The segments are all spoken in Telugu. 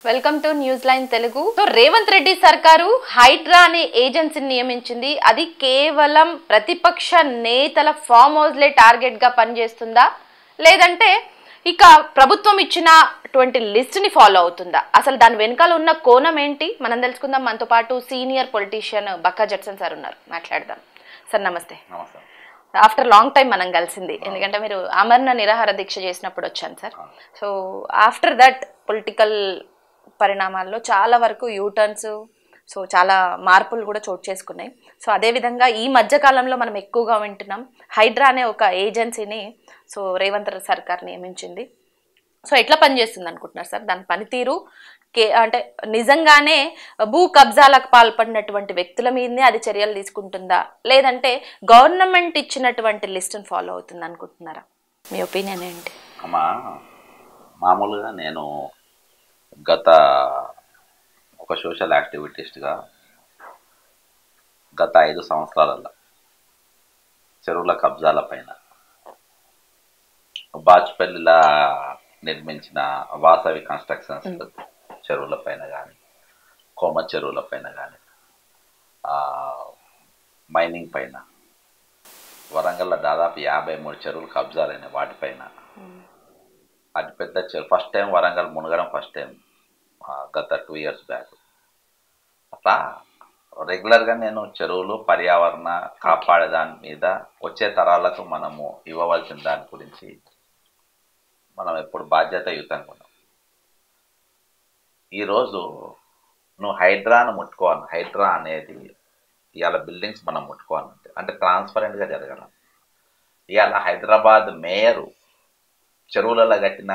Welcome to news line Telugu. So Revanth Reddy సర్కారు హైడ్రా అనే ఏజెన్సీని నియమించింది. అది కేవలం ప్రతిపక్ష నేతల ఫామ్ హౌస్లే టార్గెట్ గా పనిచేస్తుందా, లేదంటే ఇక ప్రభుత్వం ఇచ్చినటువంటి లిస్ట్ ని ఫాలో అవుతుందా? అసలు దాని వెనకాల ఉన్న కోణం ఏంటి మనం తెలుసుకుందాం. మనతో పాటు senior politician Bakka Judson sir ఉన్నారు, మాట్లాడదాం. సార్ నమస్తే. ఆఫ్టర్ లాంగ్ టైం మనం కలిసింది, ఎందుకంటే మీరు ఆమరణ నిరాహార దీక్ష చేసినప్పుడు వచ్చాను sir. So after that political పరిణామాల్లో చాలా వరకు యూటర్న్స్, సో చాలా మార్పులు కూడా చోటు చేసుకున్నాయి. సో అదేవిధంగా ఈ మధ్యకాలంలో మనం ఎక్కువగా వింటున్నాం హైడ్రా అనే ఒక ఏజెన్సీని సో రేవంత్ సర్కార్ నియమించింది. సో ఎట్లా పనిచేస్తుంది అనుకుంటున్నారు సార్? దాని పనితీరు అంటే నిజంగానే భూ కబ్జాలకు పాల్పడినటువంటి వ్యక్తుల మీదనే అది చర్యలు తీసుకుంటుందా, లేదంటే గవర్నమెంట్ ఇచ్చినటువంటి లిస్టును ఫాలో అవుతుంది అనుకుంటున్నారా? మీ ఒపీనియన్ ఏంటి? అమ్మా, మామూలుగా నేను గత ఒక సోషల్ యాక్టివిటీస్ట్గా గత 5 సంవత్సరాలలో చెరువుల కబ్జాల పైన, బాచ్పల్లిలా నిర్మించిన వాసవి కన్స్ట్రక్షన్స్ చెరువుల పైన కానీ, కోమ చెరువుల పైన కానీ, మైనింగ్ పైన, వరంగల్లో దాదాపు 53 చెరువులు కబ్జాలైన వాటిపైన, అతిపెద్ద చెరువు ఫస్ట్ టైం వరంగల్ మునగడం ఫస్ట్ టైం గత 2 years బ్యాక్. అట్లా రెగ్యులర్గా నేను చెరువులు పర్యావరణ కాపాడే దాని మీద వచ్చే తరాలకు మనము ఇవ్వవలసిన దాని గురించి మనం ఎప్పుడు బాధ్యతాయుతంగా ఉన్నాం. ఈరోజు నువ్వు హైడ్రాను ముట్టుకోవాలి. హైడ్రా అనేది ఇవాళ బిల్డింగ్స్ మనం ముట్టుకోవాలంటే అంటే ట్రాన్స్పరెంట్గా జరగడం. ఇవాళ హైదరాబాద్ మేయరు చెరువులలో కట్టిన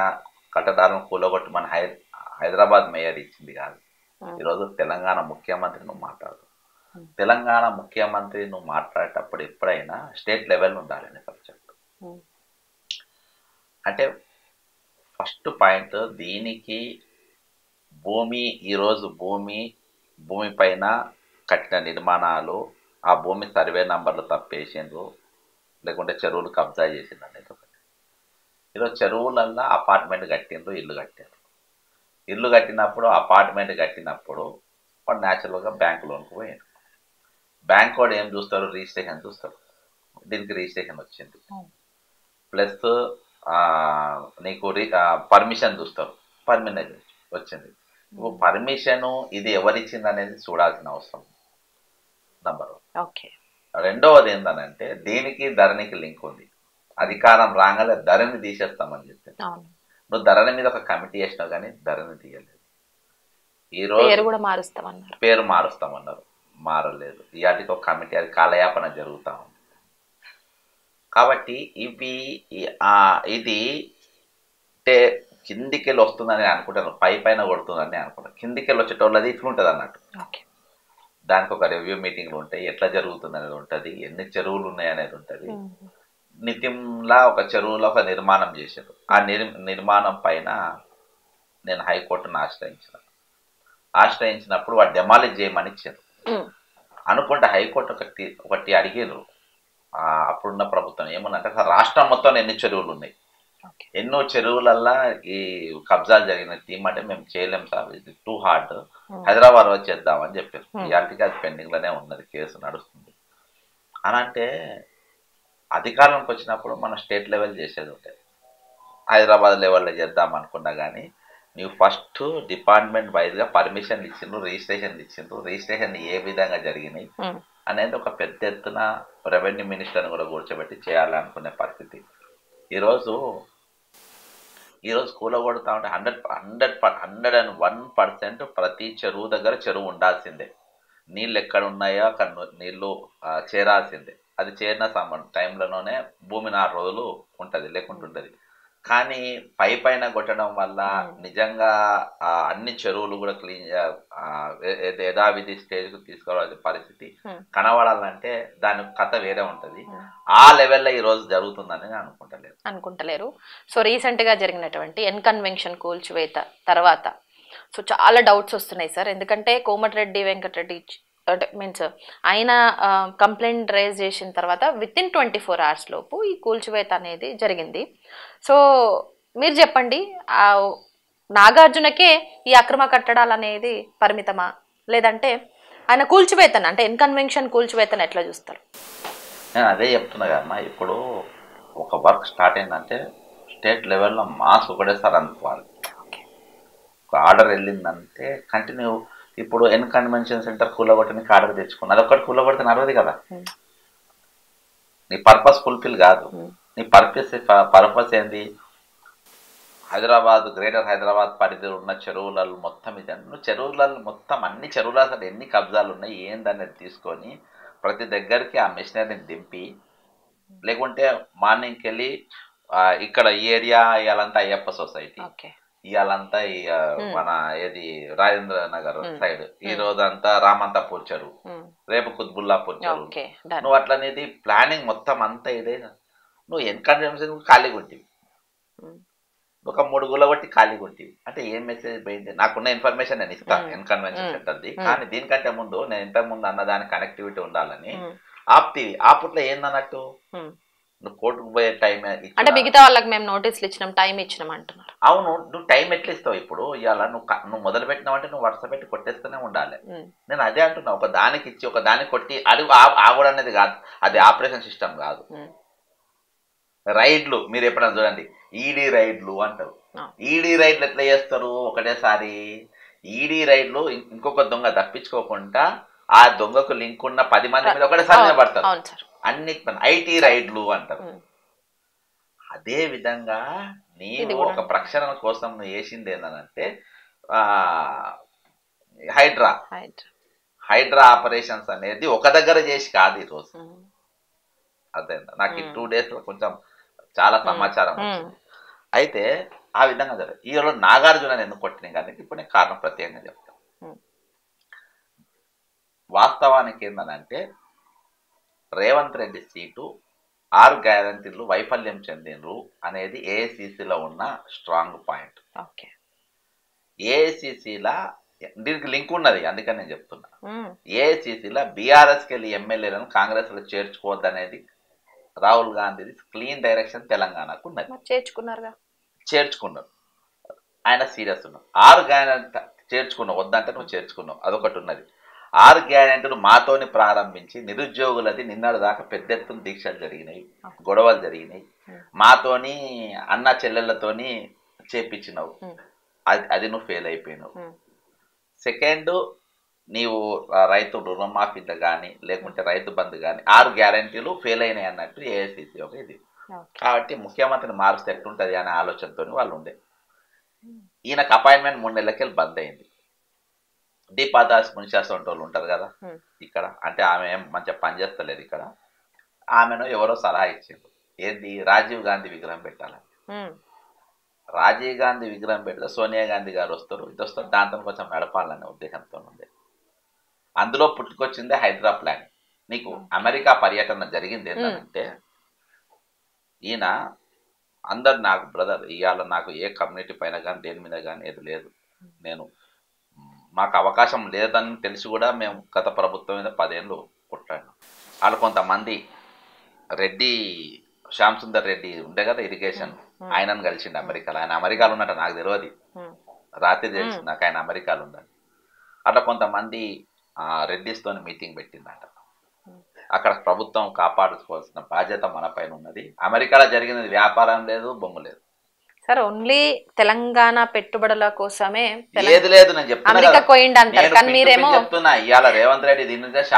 కట్టడాలను కూలగొట్టి మన హైదరాబాద్ మేయర్ ఇచ్చింది కాదు. ఈరోజు తెలంగాణ ముఖ్యమంత్రి నువ్వు మాట్లాడు. తెలంగాణ ముఖ్యమంత్రి నువ్వు మాట్లాడేటప్పుడు ఎప్పుడైనా స్టేట్ లెవెల్ ఉండాలని సబ్జెక్ట్. అంటే ఫస్ట్ పాయింట్, దీనికి ఈరోజు భూమి పైన కట్టిన నిర్మాణాలు, ఆ భూమి సర్వే నంబర్లు తప్పేసిండ్రు, లేకుంటే చెరువులు కబ్జా చేసిండ్రు అనేది ఒకటి. ఈరోజు చెరువులల్లో అపార్ట్మెంట్ కట్టిండ్రు, ఇల్లు కట్టారు. ఇల్లు కట్టినప్పుడు, అపార్ట్మెంట్ కట్టినప్పుడు వాడు న్యాచురల్గా బ్యాంక్ లోన్కి పోయాడు. బ్యాంక్ వాడు ఏం చూస్తారు? రిజిస్ట్రేషన్ చూస్తారు. దీనికి రిజిస్ట్రేషన్ వచ్చింది, ప్లస్ నీకు పర్మిషన్ చూస్తారు, పర్మిషన్ వచ్చింది. పర్మిషను ఇది ఎవరిచ్చింది అనేది చూడాల్సిన అవసరం నంబర్ 1. రెండవది ఏంటనంటే, దీనికి ధరణికి లింక్ ఉంది. అధికారం రాగానే ధరణి తీసేస్తామని చెప్పి నువ్వు ధరణి మీద ఒక కమిటీ వేసినావు, కానీ ధరణి తీయలేదు. ఈరోజు పేరు మారుస్తామన్నారు, మారలేదు. ఇవాటికి ఒక కమిటీ, అది కాలయాపన జరుగుతా ఉంది. కాబట్టి ఇది కిందికెళ్ళి వస్తుందని అనుకుంటాను, పైన కొడుతుందని అనుకుంటాను. కిందికెళ్ళి వచ్చేటోళ్ళది ఇట్లుంటుంది అన్నట్టు. దానికి ఒక రివ్యూ మీటింగ్లు ఉంటాయి, ఎట్లా జరుగుతుంది అనేది ఉంటుంది, ఎన్ని చెరువులు ఉన్నాయి అనేది ఉంటుంది. నిత్యంలా ఒక చెరువులో ఒక నిర్మాణం చేశారు. ఆ నిర్మాణం పైన నేను హైకోర్టును ఆశ్రయించినప్పుడు వాడు డెమాలిష్ చేయమని ఇచ్చారు అనుకుంటే, హైకోర్టు ఒకటి అడిగారు. అప్పుడున్న ప్రభుత్వం ఏమన్నంటే, రాష్ట్రం మొత్తం ఎన్ని చెరువులు ఉన్నాయి, ఎన్నో చెరువులల్లా ఈ కబ్జాలు జరిగిన థీమ్ అంటే మేము చేయలేం సార్, ఇది టూ హార్డ్, హైదరాబాద్ వచ్చి చేద్దామని చెప్పారు. ఇవాళకి అది పెండింగ్లోనే ఉన్నది, కేసు నడుస్తుంది అని. అంటే అధికారంలోకి వచ్చినప్పుడు మనం స్టేట్ లెవెల్ చేసేది ఉంటుంది, హైదరాబాద్ లెవెల్లో చేద్దాం అనుకున్నా. కానీ నీవు ఫస్ట్ డిపార్ట్మెంట్ వైజ్గా పర్మిషన్లు ఇచ్చిండ్రు, రిజిస్ట్రేషన్లు ఇచ్చిండ్రు, రిజిస్ట్రేషన్ ఏ విధంగా జరిగినాయి అనేది ఒక పెద్ద ఎత్తున రెవెన్యూ మినిస్టర్ని కూడా కూర్చోబెట్టి చేయాలనుకునే పరిస్థితి. ఈరోజు కూలగొడతా ఉంటే 101% ప్రతి చెరువు దగ్గర చెరువు ఉండాల్సిందే. నీళ్ళు ఎక్కడ ఉన్నాయో అక్కడ నీళ్ళు చేరాల్సిందే. అది చేరిన టైంలోనే భూమి 4 రోజులు ఉంటుంది, లేకుంటే ఉంటుంది. కానీ పైన కొట్టడం వల్ల నిజంగా అన్ని చెరువులు కూడా క్లీన్ యథావిధి స్టేజ్కు తీసుకోవాల్సిన పరిస్థితి కనబడాలంటే దాని కథ వేరే ఉంటుంది. ఆ లెవెల్లో ఈరోజు జరుగుతుందని అనుకుంటలేరు. సో రీసెంట్గా జరిగినటువంటి ఎన్కన్వెన్షన్ కూల్చివేత తర్వాత సో చాలా డౌట్స్ వస్తున్నాయి సార్. ఎందుకంటే కోమటిరెడ్డి వెంకటరెడ్డి అంటే మీన్స్ ఆయన కంప్లైంట్ రైజ్ చేసిన తర్వాత వితిన్ 24 hours లోపు ఈ కూల్చివేత అనేది జరిగింది. సో మీరు చెప్పండి, నాగార్జునకే ఈ అక్రమ కట్టడాలు అనేది పరిమితమా, లేదంటే ఆయన కూల్చివేతన అంటే ఇన్కన్వెన్షన్ కూల్చివేతన ఎట్లా చూస్తారు? నేను అదే చెప్తున్నా కదమ్మా, ఇప్పుడు ఒక వర్క్ స్టార్ట్ అయిందంటే స్టేట్ లెవెల్లో మాస్ ఒకటేసారి అనుకోవాలి. ఒక ఆర్డర్ వెళ్ళిందంటే కంటిన్యూ. ఇప్పుడు కన్వెన్షన్ సెంటర్ కూలగొట్టడానికి ఆర్డర్ తెచ్చుకున్నా, అది ఒక్కటి కూలగొడితే నడవదు కదా. నీ పర్పస్ ఫుల్ఫిల్ కాదు. నీ పర్పస్ ఏంది? హైదరాబాద్, గ్రేటర్ హైదరాబాద్ పరిధిలో ఉన్న చెరువులలో మొత్తం ఇది. నువ్వు చెరువులలో మొత్తం అన్ని చెరువులు అసలు ఎన్ని కబ్జాలు ఉన్నాయి ఏందనేది తీసుకొని ప్రతి దగ్గరికి ఆ మిషనరీని దింపి, లేకుంటే మార్నింగ్కి వెళ్ళి ఇక్కడ ఈ ఏరియా ఇవాళంతా అయ్యప్ప సొసైటీ, ఇవాళంతా మన ఏది రాజేంద్ర నగర్ సైడ్, ఈ రోజంతా రామంతాపూర్ చెరువు, రేపు కుత్బుల్లాపూర్ చెరువు. నువ్వు అట్లనేది ప్లానింగ్ మొత్తం అంతా ఇదే. నువ్వు ఎన్కన్వెన్షన్ ఖాళీగా ఉంటుంది, ఒక 3 గుల్లబట్టి ఖాళీగా ఉంటుంది అంటే ఏం మెసేజ్ పోయింది? నాకున్న ఇన్ఫర్మేషన్ నేను ఇస్తాను ఎన్కన్వెన్షన్ సెంటర్ది, కానీ దీనికంటే ముందు నేను ఇంతకు ముందు అన్నదాని కనెక్టివిటీ ఉండాలని ఆప్తివి. ఆపుట్లో ఏందన్నట్టు నువ్వు కోర్టుకు పోయే టైం అంటే మిగతా వాళ్ళకి మేము నోటీసులు ఇచ్చినాం, టైం ఇచ్చినాం అంటున్నారు. అవును, నువ్వు టైం ఎట్లా ఇస్తావు? ఇప్పుడు ఇవాళ నువ్వు మొదలు పెట్టినావంటే నువ్వు వరుస పెట్టి కొట్టేస్తూనే ఉండాలి. నేను అదే అంటున్నా, ఒక దానికి ఇచ్చి ఒక దానికి కొట్టి అడుగు ఆగడం అనేది కాదు, అది ఆపరేషన్ సిస్టమ్ కాదు. రైడ్లు మీరు ఎప్పుడైనా చూడండి, ఈడీ రైడ్లు అంటారు. ఈడీ రైడ్లు ఎట్లా చేస్తారు? ఒకటేసారి ఈడీ రైడ్లు ఇంకొక దొంగ తప్పించుకోకుండా ఆ దొంగకు లింక్ ఉన్న 10 మంది మీద ఒకటేసారి నిలబడతారు. అన్ని ఐటీ రైడ్లు అంటారు. అదే విధంగా నీవు ఒక ప్రక్షాళన కోసం నువ్వు వేసింది ఏంటంటే హైడ్రా ఆపరేషన్స్ అనేది ఒక దగ్గర చేసి కాదు ఈరోజు. అదే నాకు ఈ 2 days లో కొంచెం చాలా సమాచారం వచ్చింది. అయితే ఆ విధంగా జరగదు. ఈరోజు నాగార్జున ఎందుకు కొట్టిన కానీ ఇప్పుడు నేను కారణం ప్రత్యేకంగా చెప్తాను. వాస్తవానికి ఏంటంటే రేవంత్ రెడ్డి సీటు 6 గ్యారంటీలు వైఫల్యం చెందినరు అనేది ఏఐసిసిలో ఉన్న స్ట్రాంగ్ పాయింట్. ఏఐసిసిలా దీనికి లింక్ ఉన్నది, అందుకని నేను చెప్తున్నా. ఏఐసిసిలో బీఆర్ఎస్కి వెళ్ళి ఎమ్మెల్యేలను కాంగ్రెస్లో చేర్చుకోవద్దనేది రాహుల్ గాంధీది క్లీన్ డైరెక్షన్ తెలంగాణకు ఉన్నది. చేర్చుకున్నారు, ఆయన సీరియస్ ఉన్నారు. 6 గ్యారంటీ చేర్చుకున్నావు, వద్దంటే నువ్వు చేర్చుకున్నావు, అదొకటి ఉన్నది. 6 గ్యారెంటీలు మాతోని ప్రారంభించి నిరుద్యోగులది నిన్నటి దాకా పెద్ద ఎత్తున దీక్షలు జరిగినాయి, గొడవలు జరిగినాయి. మాతోని అన్న చెల్లెళ్ళతోని చేపించినావు, అది నువ్వు ఫెయిల్ అయిపోయినావు. సెకండ్, నీవు రైతు రుణమాఫీలు కానీ లేకుంటే రైతు బంధు కానీ 6 గ్యారెంటీలు ఫెయిల్ అయినాయి అన్నట్టు ఏఐసిసి ఒక ఇది. కాబట్టి ముఖ్యమంత్రిని మారుస్తే ఎట్లుంటుంది అనే ఆలోచనతో వాళ్ళు ఉండే. ఈయనకు అపాయింట్మెంట్ 3 నెలలకెళ్ళి బంద్ అయింది. దీపాదాస్ మున్షాసంటి వాళ్ళు ఉంటారు కదా ఇక్కడ, అంటే ఆమె ఏం మంచిగా పనిచేస్తలేదు ఇక్కడ. ఆమెను ఎవరో సలహా ఇచ్చిండు, ఏంది రాజీవ్ గాంధీ విగ్రహం పెట్టాలని. రాజీవ్ గాంధీ విగ్రహం పెడితే సోనియా గాంధీ గారు వస్తారు, ఇది వస్తారు, దాంతో కొంచెం నడపాలనే ఉద్దేశంతో ఉంది. అందులో పుట్టుకొచ్చిందే హైడ్రా ప్లాన్. నీకు అమెరికా పర్యటన జరిగింది ఏంటంటే, ఈయన అందరు నాకు బ్రదర్, ఇవాళ నాకు ఏ కమ్యూనిటీ పైన కానీ దేని మీద కానీ ఏది లేదు, నేను మాకు అవకాశం లేదని తెలిసి కూడా మేము గత ప్రభుత్వం మీద 10 ఏళ్ళు కొట్టాను. వాళ్ళు కొంతమంది రెడ్డి, శ్యామ్ సుందర్ రెడ్డి ఉండే కదా ఇరిగేషన్, ఆయనను కలిసిండు అమెరికాలో. ఆయన అమెరికాలో ఉన్నట్టు నాకు తెలియదు, రాత్రి తెలిసింది నాకు ఆయన అమెరికాలో ఉందని. అట్లా కొంతమంది రెడ్డిస్తో మీటింగ్ పెట్టిందట. అక్కడ ప్రభుత్వం కాపాడుకోవాల్సిన బాధ్యత మన పైన ఉన్నది. అమెరికాలో జరిగినది వ్యాపారం లేదు, బొమ్ము లేదు సార్, ఓన్లీ తెలంగాణ పెట్టుబడుల కోసమే లేదు లేదు నేను చెప్తున్నా. ఇవాళ రేవంత్ రెడ్డి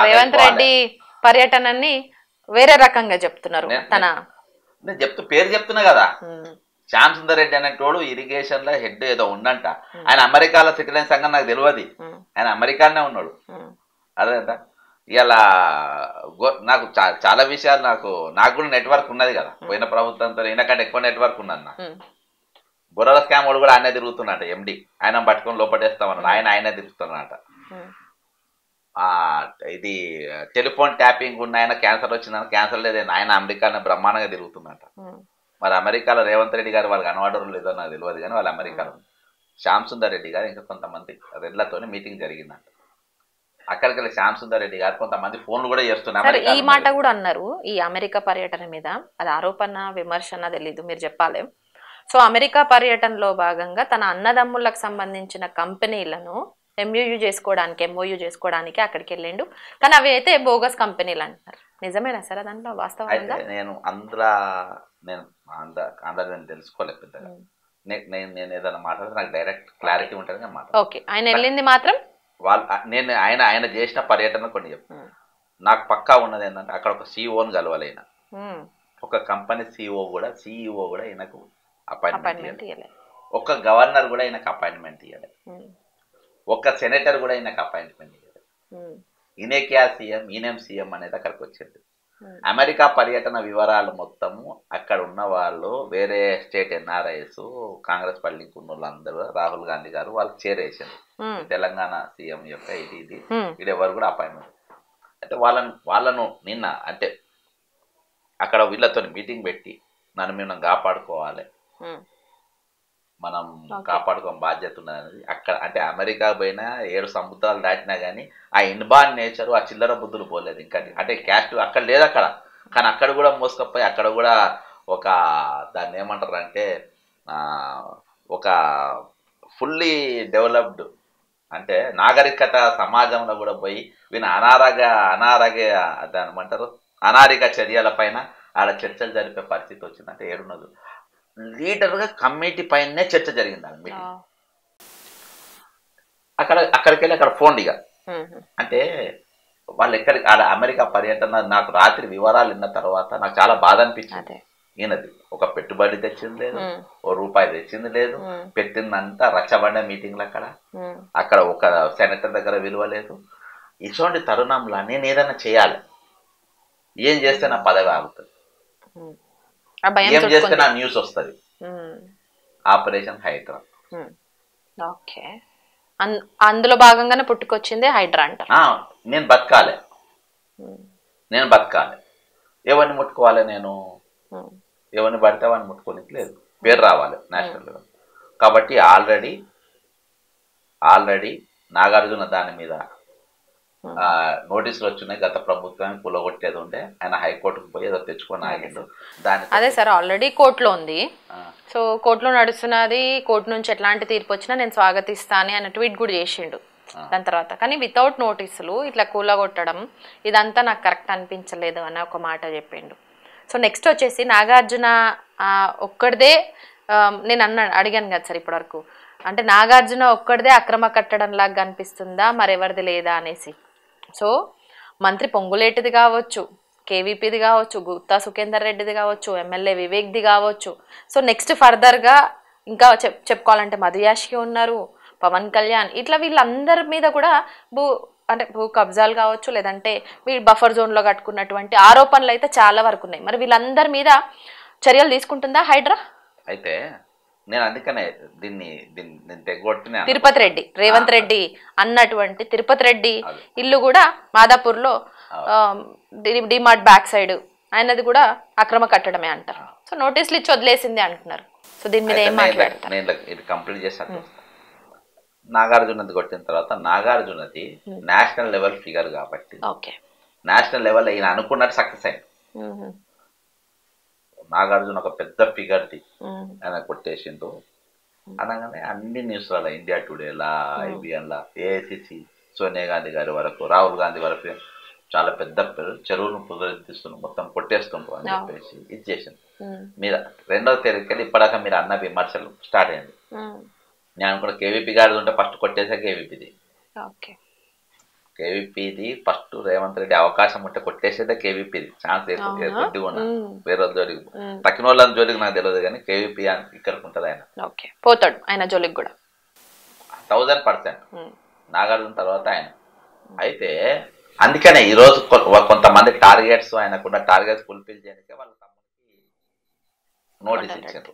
రేవంత్ రెడ్డి పర్యటనని వేరే రకంగా చెప్తున్నారు. నేను పేరు చెప్తున్నా కదా, శ్యామ్ సుందర్ రెడ్డి అనేటోడు ఇరిగేషన్ లో హెడ్ ఏదో ఉండంట. ఆయన అమెరికాలో సెటిల్ అయిన సంగతి నాకు తెలియదు, ఆయన అమెరికాలోనే ఉన్నాడు. అదే ఇలా నాకు చాలా విషయాలు నాకు కూడా నెట్వర్క్ ఉన్నది కదా, పోయిన ప్రభుత్వంతో ఈయనకంటే ఎక్కువ నెట్వర్క్ ఉన్నది నాకు. బుర్రల స్కామ్ వాడు కూడా ఆయనే తిరుగుతున్నట్ట, ఎండి ఆయన పట్టుకొని లోపటేస్తామన్నాడు, ఆయనే తిరుగుతున్నట. ఇది టెలిఫోన్ ట్యాపింగ్ ఉన్న ఆయన క్యాన్సర్ వచ్చిందని, క్యాన్సర్ లేదని ఆయన అమెరికాలో బ్రహ్మాండంగా తిరుగుతున్నట. మరి అమెరికాలో రేవంత్ రెడ్డి గారు వాళ్ళకి కనబడరు లేదో నాకు తెలియదు, కానీ వాళ్ళు అమెరికాలో శ్యామ్ సుందర్ రెడ్డి గారు ఇంకా కొంతమంది రెడ్లతోనే మీటింగ్ జరిగిందంట. అక్కడికి వెళ్ళి శ్యామ్ సుందర్ రెడ్డి గారు కొంతమంది ఫోన్లు కూడా చేస్తున్నారు. ఈ మాట కూడా అన్నారు ఈ అమెరికా పర్యటన మీద, అది ఆరోపణ విమర్శన తెలీదు, మీరు చెప్పాలి. సో అమెరికా పర్యటనలో భాగంగా తన అన్నదమ్ములకు సంబంధించిన కంపెనీలను ఎంఓయూ చేసుకోవడానికి అక్కడికి వెళ్ళిండు. కానీ అవి అయితే బోగస్ కంపెనీలు అంటారు. నిజమేనా సార్ దాంట్లో వాస్తవం? నేను నేను తెలుసుకోలేదు పెద్దగా. నేను ఏదైనా మాట్లాడితే నాకు డైరెక్ట్ క్లారిటీ ఉంటుంది మాట. ఓకే, ఆయన వెళ్ళింది మాత్రం నేను ఆయన చేసిన పర్యటన కొన్ని చెప్తాను. నాకు పక్కా ఉన్నది ఏంటంటే అక్కడ ఒక సిఇఓని కలవాలైన, ఒక కంపెనీ సిఇఓ కూడా ఈయనకు అపాయింట్మెంట్ ఇవ్వలేదు, ఒక గవర్నర్ కూడా ఈయనకు అపాయింట్మెంట్ ఇవ్వలేదు, ఒక సెనేటర్ కూడా ఈయనకు అపాయింట్మెంట్ ఇవ్వలేదు. ఈయనకే సీఎం, ఈయనేం సీఎం అనేది అక్కడికి వచ్చింది. అమెరికా పర్యటన వివరాలు మొత్తము అక్కడ ఉన్న వాళ్ళు వేరే స్టేట్ ఎన్ఆర్ఐస్, కాంగ్రెస్ పార్టీకి ఉన్న వాళ్ళందరూ, రాహుల్ గాంధీ గారు వాళ్ళకి చేరేసారు. తెలంగాణ సీఎం యొక్క ఇది ఎవరు కూడా అపాయింట్మెంట్ అంటే వాళ్ళను నిన్న అంటే అక్కడ వీళ్ళతో మీటింగ్ పెట్టి నన్ను మేము కాపాడుకోవాలి, మనం కాపాడుకోని బాధ్యత ఉన్నది. అక్కడ అంటే అమెరికా పోయినా 7 సముద్రాలు దాటినా కానీ ఆ ఇన్బాన్ నేచర్, ఆ చిల్లర బుద్ధులు పోలేదు ఇంకా. అంటే క్యాస్ట్ అక్కడ లేదు అక్కడ, కానీ అక్కడ కూడా మోసుకపోయి అక్కడ కూడా ఒక దాన్ని ఏమంటారు అంటే ఒక ఫుల్లీ డెవలప్డ్ అంటే నాగరికత సమాజంలో కూడా పోయి వీళ్ళ దాని ఏమంటారు అనారిక చర్యల పైన ఆడ చర్చలు జరిపే పరిస్థితి వచ్చిందంటే ఏడున్నది. లీడర్గా కమిటీ పైనే చర్చ జరిగింది ఆ మీటింగ్. అక్కడికి వెళ్ళి అక్కడ ఫోన్డిగా అంటే వాళ్ళు అమెరికా పర్యటన నాకు రాత్రి వివరాలు విన్న తర్వాత నాకు చాలా బాధ అనిపించింది. ఈయనది ఒక పెట్టుబడి తెచ్చింది లేదు, ఓ రూపాయి తెచ్చింది లేదు, పెట్టిందంతా రచ్చబండ మీటింగ్లు అక్కడ ఒక సెనేటర్ దగ్గర విలువ లేదు. ఇటువంటి తరుణంలో నేను ఏదైనా చేయాలి, ఏం చేస్తే నా పదవి ఆగుతుంది, ఏం చేస్తే నా న్యూస్ వస్తుంది. ఆపరేషన్ హైడ్రా. ఓకే, అందులో భాగంగానే పుట్టుకొచ్చింది హైడ్రా అంట. నేను బతకాలి, ఎవరిని ముట్టుకోవాలి, నేను ఎవరిని పడితే వాడిని ముట్టుకోనికి లేదు, పేరు రావాలి నేషనల్ లెవెల్. కాబట్టి ఆల్రెడీ నాగార్జున దాని మీద నోటీసులు వచ్చినాయి. గత ప్రభుత్వాన్ని కూలగొట్టేది ఉండే, ఆయన హైకోర్టుకు పోయి ఏదో తెచ్చుకొని ఆగిండు. అదే సార్ ఆల్రెడీ కోర్టులో ఉంది. సో కోర్టులో నడుస్తున్నది, కోర్టు నుంచి ఎట్లాంటి తీర్పు వచ్చినా నేను స్వాగతిస్తాను అని ట్వీట్ కూడా చేసిండు దాని తర్వాత. కానీ వితౌట్ నోటీసులు ఇట్లా కూలగొట్టడం ఇదంతా నాకు కరెక్ట్ అనిపించలేదు అని ఒక మాట చెప్పిండు. సో నెక్స్ట్ వచ్చేసి నాగార్జున ఒక్కడిదే నేను అడిగాను కదా సార్ ఇప్పటివరకు, అంటే నాగార్జున ఒక్కడిదే అక్రమ కట్టడం లాగా కనిపిస్తుందా, మరెవరిది లేదా అనేసి. సో మంత్రి పొంగులేటిది కావచ్చు, కేవీపీది కావచ్చు, గుత్తా సుఖేందర్ రెడ్డిది కావచ్చు, ఎమ్మెల్యే వివేక్ది కావచ్చు. సో నెక్స్ట్ ఫర్దర్గా ఇంకా చెప్పుకోవాలంటే మధుయాష్కి ఉన్నారు, పవన్ కళ్యాణ్, ఇట్లా వీళ్ళందరి మీద కూడా భూ కబ్జాలు కావచ్చు, లేదంటే వీళ్ళు బఫర్ జోన్లో కట్టుకున్నటువంటి ఆరోపణలు అయితే చాలా వరకు ఉన్నాయి. మరి వీళ్ళందరి మీద చర్యలు తీసుకుంటుందా హైడ్రా? అయితే నేను అందుకనే దీన్ని తెగొట్టిన తిరుపతి రెడ్డి, రేవంత్ రెడ్డి అన్నటువంటి తిరుపతి రెడ్డి ఇల్లు కూడా మాదాపూర్లో డిమార్ట్ బ్యాక్ సైడ్ ఆయనది కూడా అక్రమ కట్టడమే అంటారు. సో నోటీసులు ఇచ్చి వదిలేసింది అంటున్నారు. సో దీని మీద ఏం మాట్లాడతారు? నేను ఇది కంప్లీట్ చేశాను. నాగార్జునది కొట్టిన తర్వాత నాగార్జునది నేషనల్ లెవెల్ ఫిగర్ కాబట్టి నేషనల్ లెవెల్ ఈయన అనుకున్నట్టు సక్సెస్ అయింది. నాగార్జున ఒక పెద్ద ఫిగర్ది ఆయన కొట్టేసిండు అనగానే అన్ని న్యూస్లలో, ఇండియా టుడేలా, ఐబిఎన్లా, ఏఐసిసి, సోనియా గాంధీ గారి వరకు, రాహుల్ గాంధీ వరకు చాలా పెద్ద చెరువును పునరుద్ధరిస్తున్నారు, మొత్తం కొట్టేస్తుండ్రు అని చెప్పేసి ఇది చేసింది. మీరు 2వ తేదీకి ఇప్పటిదాకా మీరు అన్న విమర్శలు స్టార్ట్ అయింది. నేను అనుకున్న కేవీపీ గారిది ఉంటే ఫస్ట్ కొట్టేసా కేవీపీది ఫస్ట్ రేవంత్ రెడ్డి అవకాశం ఉంటే కొట్టేసేదే కేవీపీది, ఛాన్స్ కొద్దిగా ఉన్నా వేరే జోలికి తక్కిన వాళ్ళని జోలికి నాకు తెలియదు, కానీ కేవీపీ ఇక్కడికి ఉంటుంది, ఆయన పోతాడు, ఆయన జోలికి కూడా 1000%. నాగార్జున తర్వాత ఆయన. అయితే అందుకనే ఈరోజు కొంతమంది టార్గెట్స్, ఆయనకున్న టార్గెట్స్ ఫుల్ఫిల్ చేయడానికి వాళ్ళ తమ్ముడికి నోటీస్ ఇచ్చారు.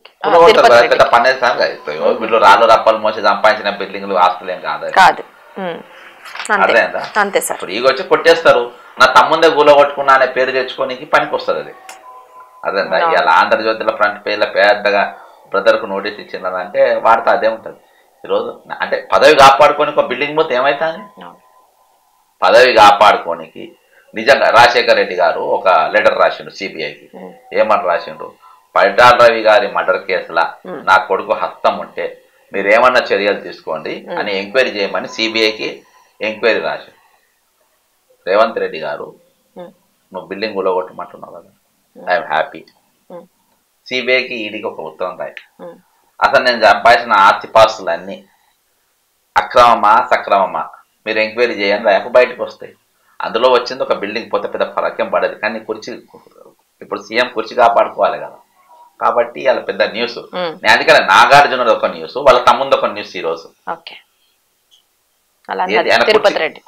పెద్ద పని వీళ్ళు రాళ్ళు రప్పలు మోసి సంపాదించిన బిల్డింగ్లు ఆస్తులు ఏం కాదు. అర్థమైందా? ఇప్పుడు ఈగ వచ్చి కొట్టేస్తారు, నా తమ్ముందే గూల కొట్టుకున్నా అనే పేరు తెచ్చుకోనికి పనికి వస్తుంది అది. అర్థమైందా? ఇలా ఆంధ్రజ్యోతిలో ఫ్రంట్ పేర్ల పెద్దగా బ్రదర్కు నోటీస్ ఇచ్చిందంటే వాడితే అదే ఉంటుంది. ఈరోజు అంటే పదవి కాపాడుకొని ఒక బిల్డింగ్ పోతే ఏమవుతుంది? పదవి కాపాడుకోనికి నిజంగా రాజశేఖర్ రెడ్డి గారు ఒక లెటర్ రాసిండు సిబిఐకి. ఏమని రాసిండు? పరిటాల రవి గారి మర్డర్ కేసులా నా కొడుకు హస్తం ఉంటే మీరేమన్నా చర్యలు తీసుకోండి అని ఎంక్వైరీ చేయమని సిబిఐకి ఎంక్వైరీ రాశారు. రేవంత్ రెడ్డి గారు నువ్వు బిల్డింగ్ కూలగొట్టమంటున్నావు కదా, ఐఎమ్ హ్యాపీ. సిబిఐకి ఈడీకి ఒక ఉత్తరం రాయి, అసలు నేను సంపాదించిన ఆస్తిపాస్తులన్నీ అక్రమమా సక్రమమా మీరు ఎంక్వైరీ చేయండి, రేపు బయటకు వస్తాయి. అందులో వచ్చింది ఒక బిల్డింగ్ పోతే పెద్ద ఫరకేం పడదు, కానీ కుర్చీ ఇప్పుడు సీఎం కుర్చీ కాపాడుకోవాలి కదా. కాబట్టి వాళ్ళ పెద్ద న్యూస్. నేను అందుకని నాగార్జున ఒక న్యూస్, వాళ్ళ తమ్ముంది ఒక న్యూస్ ఈరోజు. తిరుపతి రెడ్డి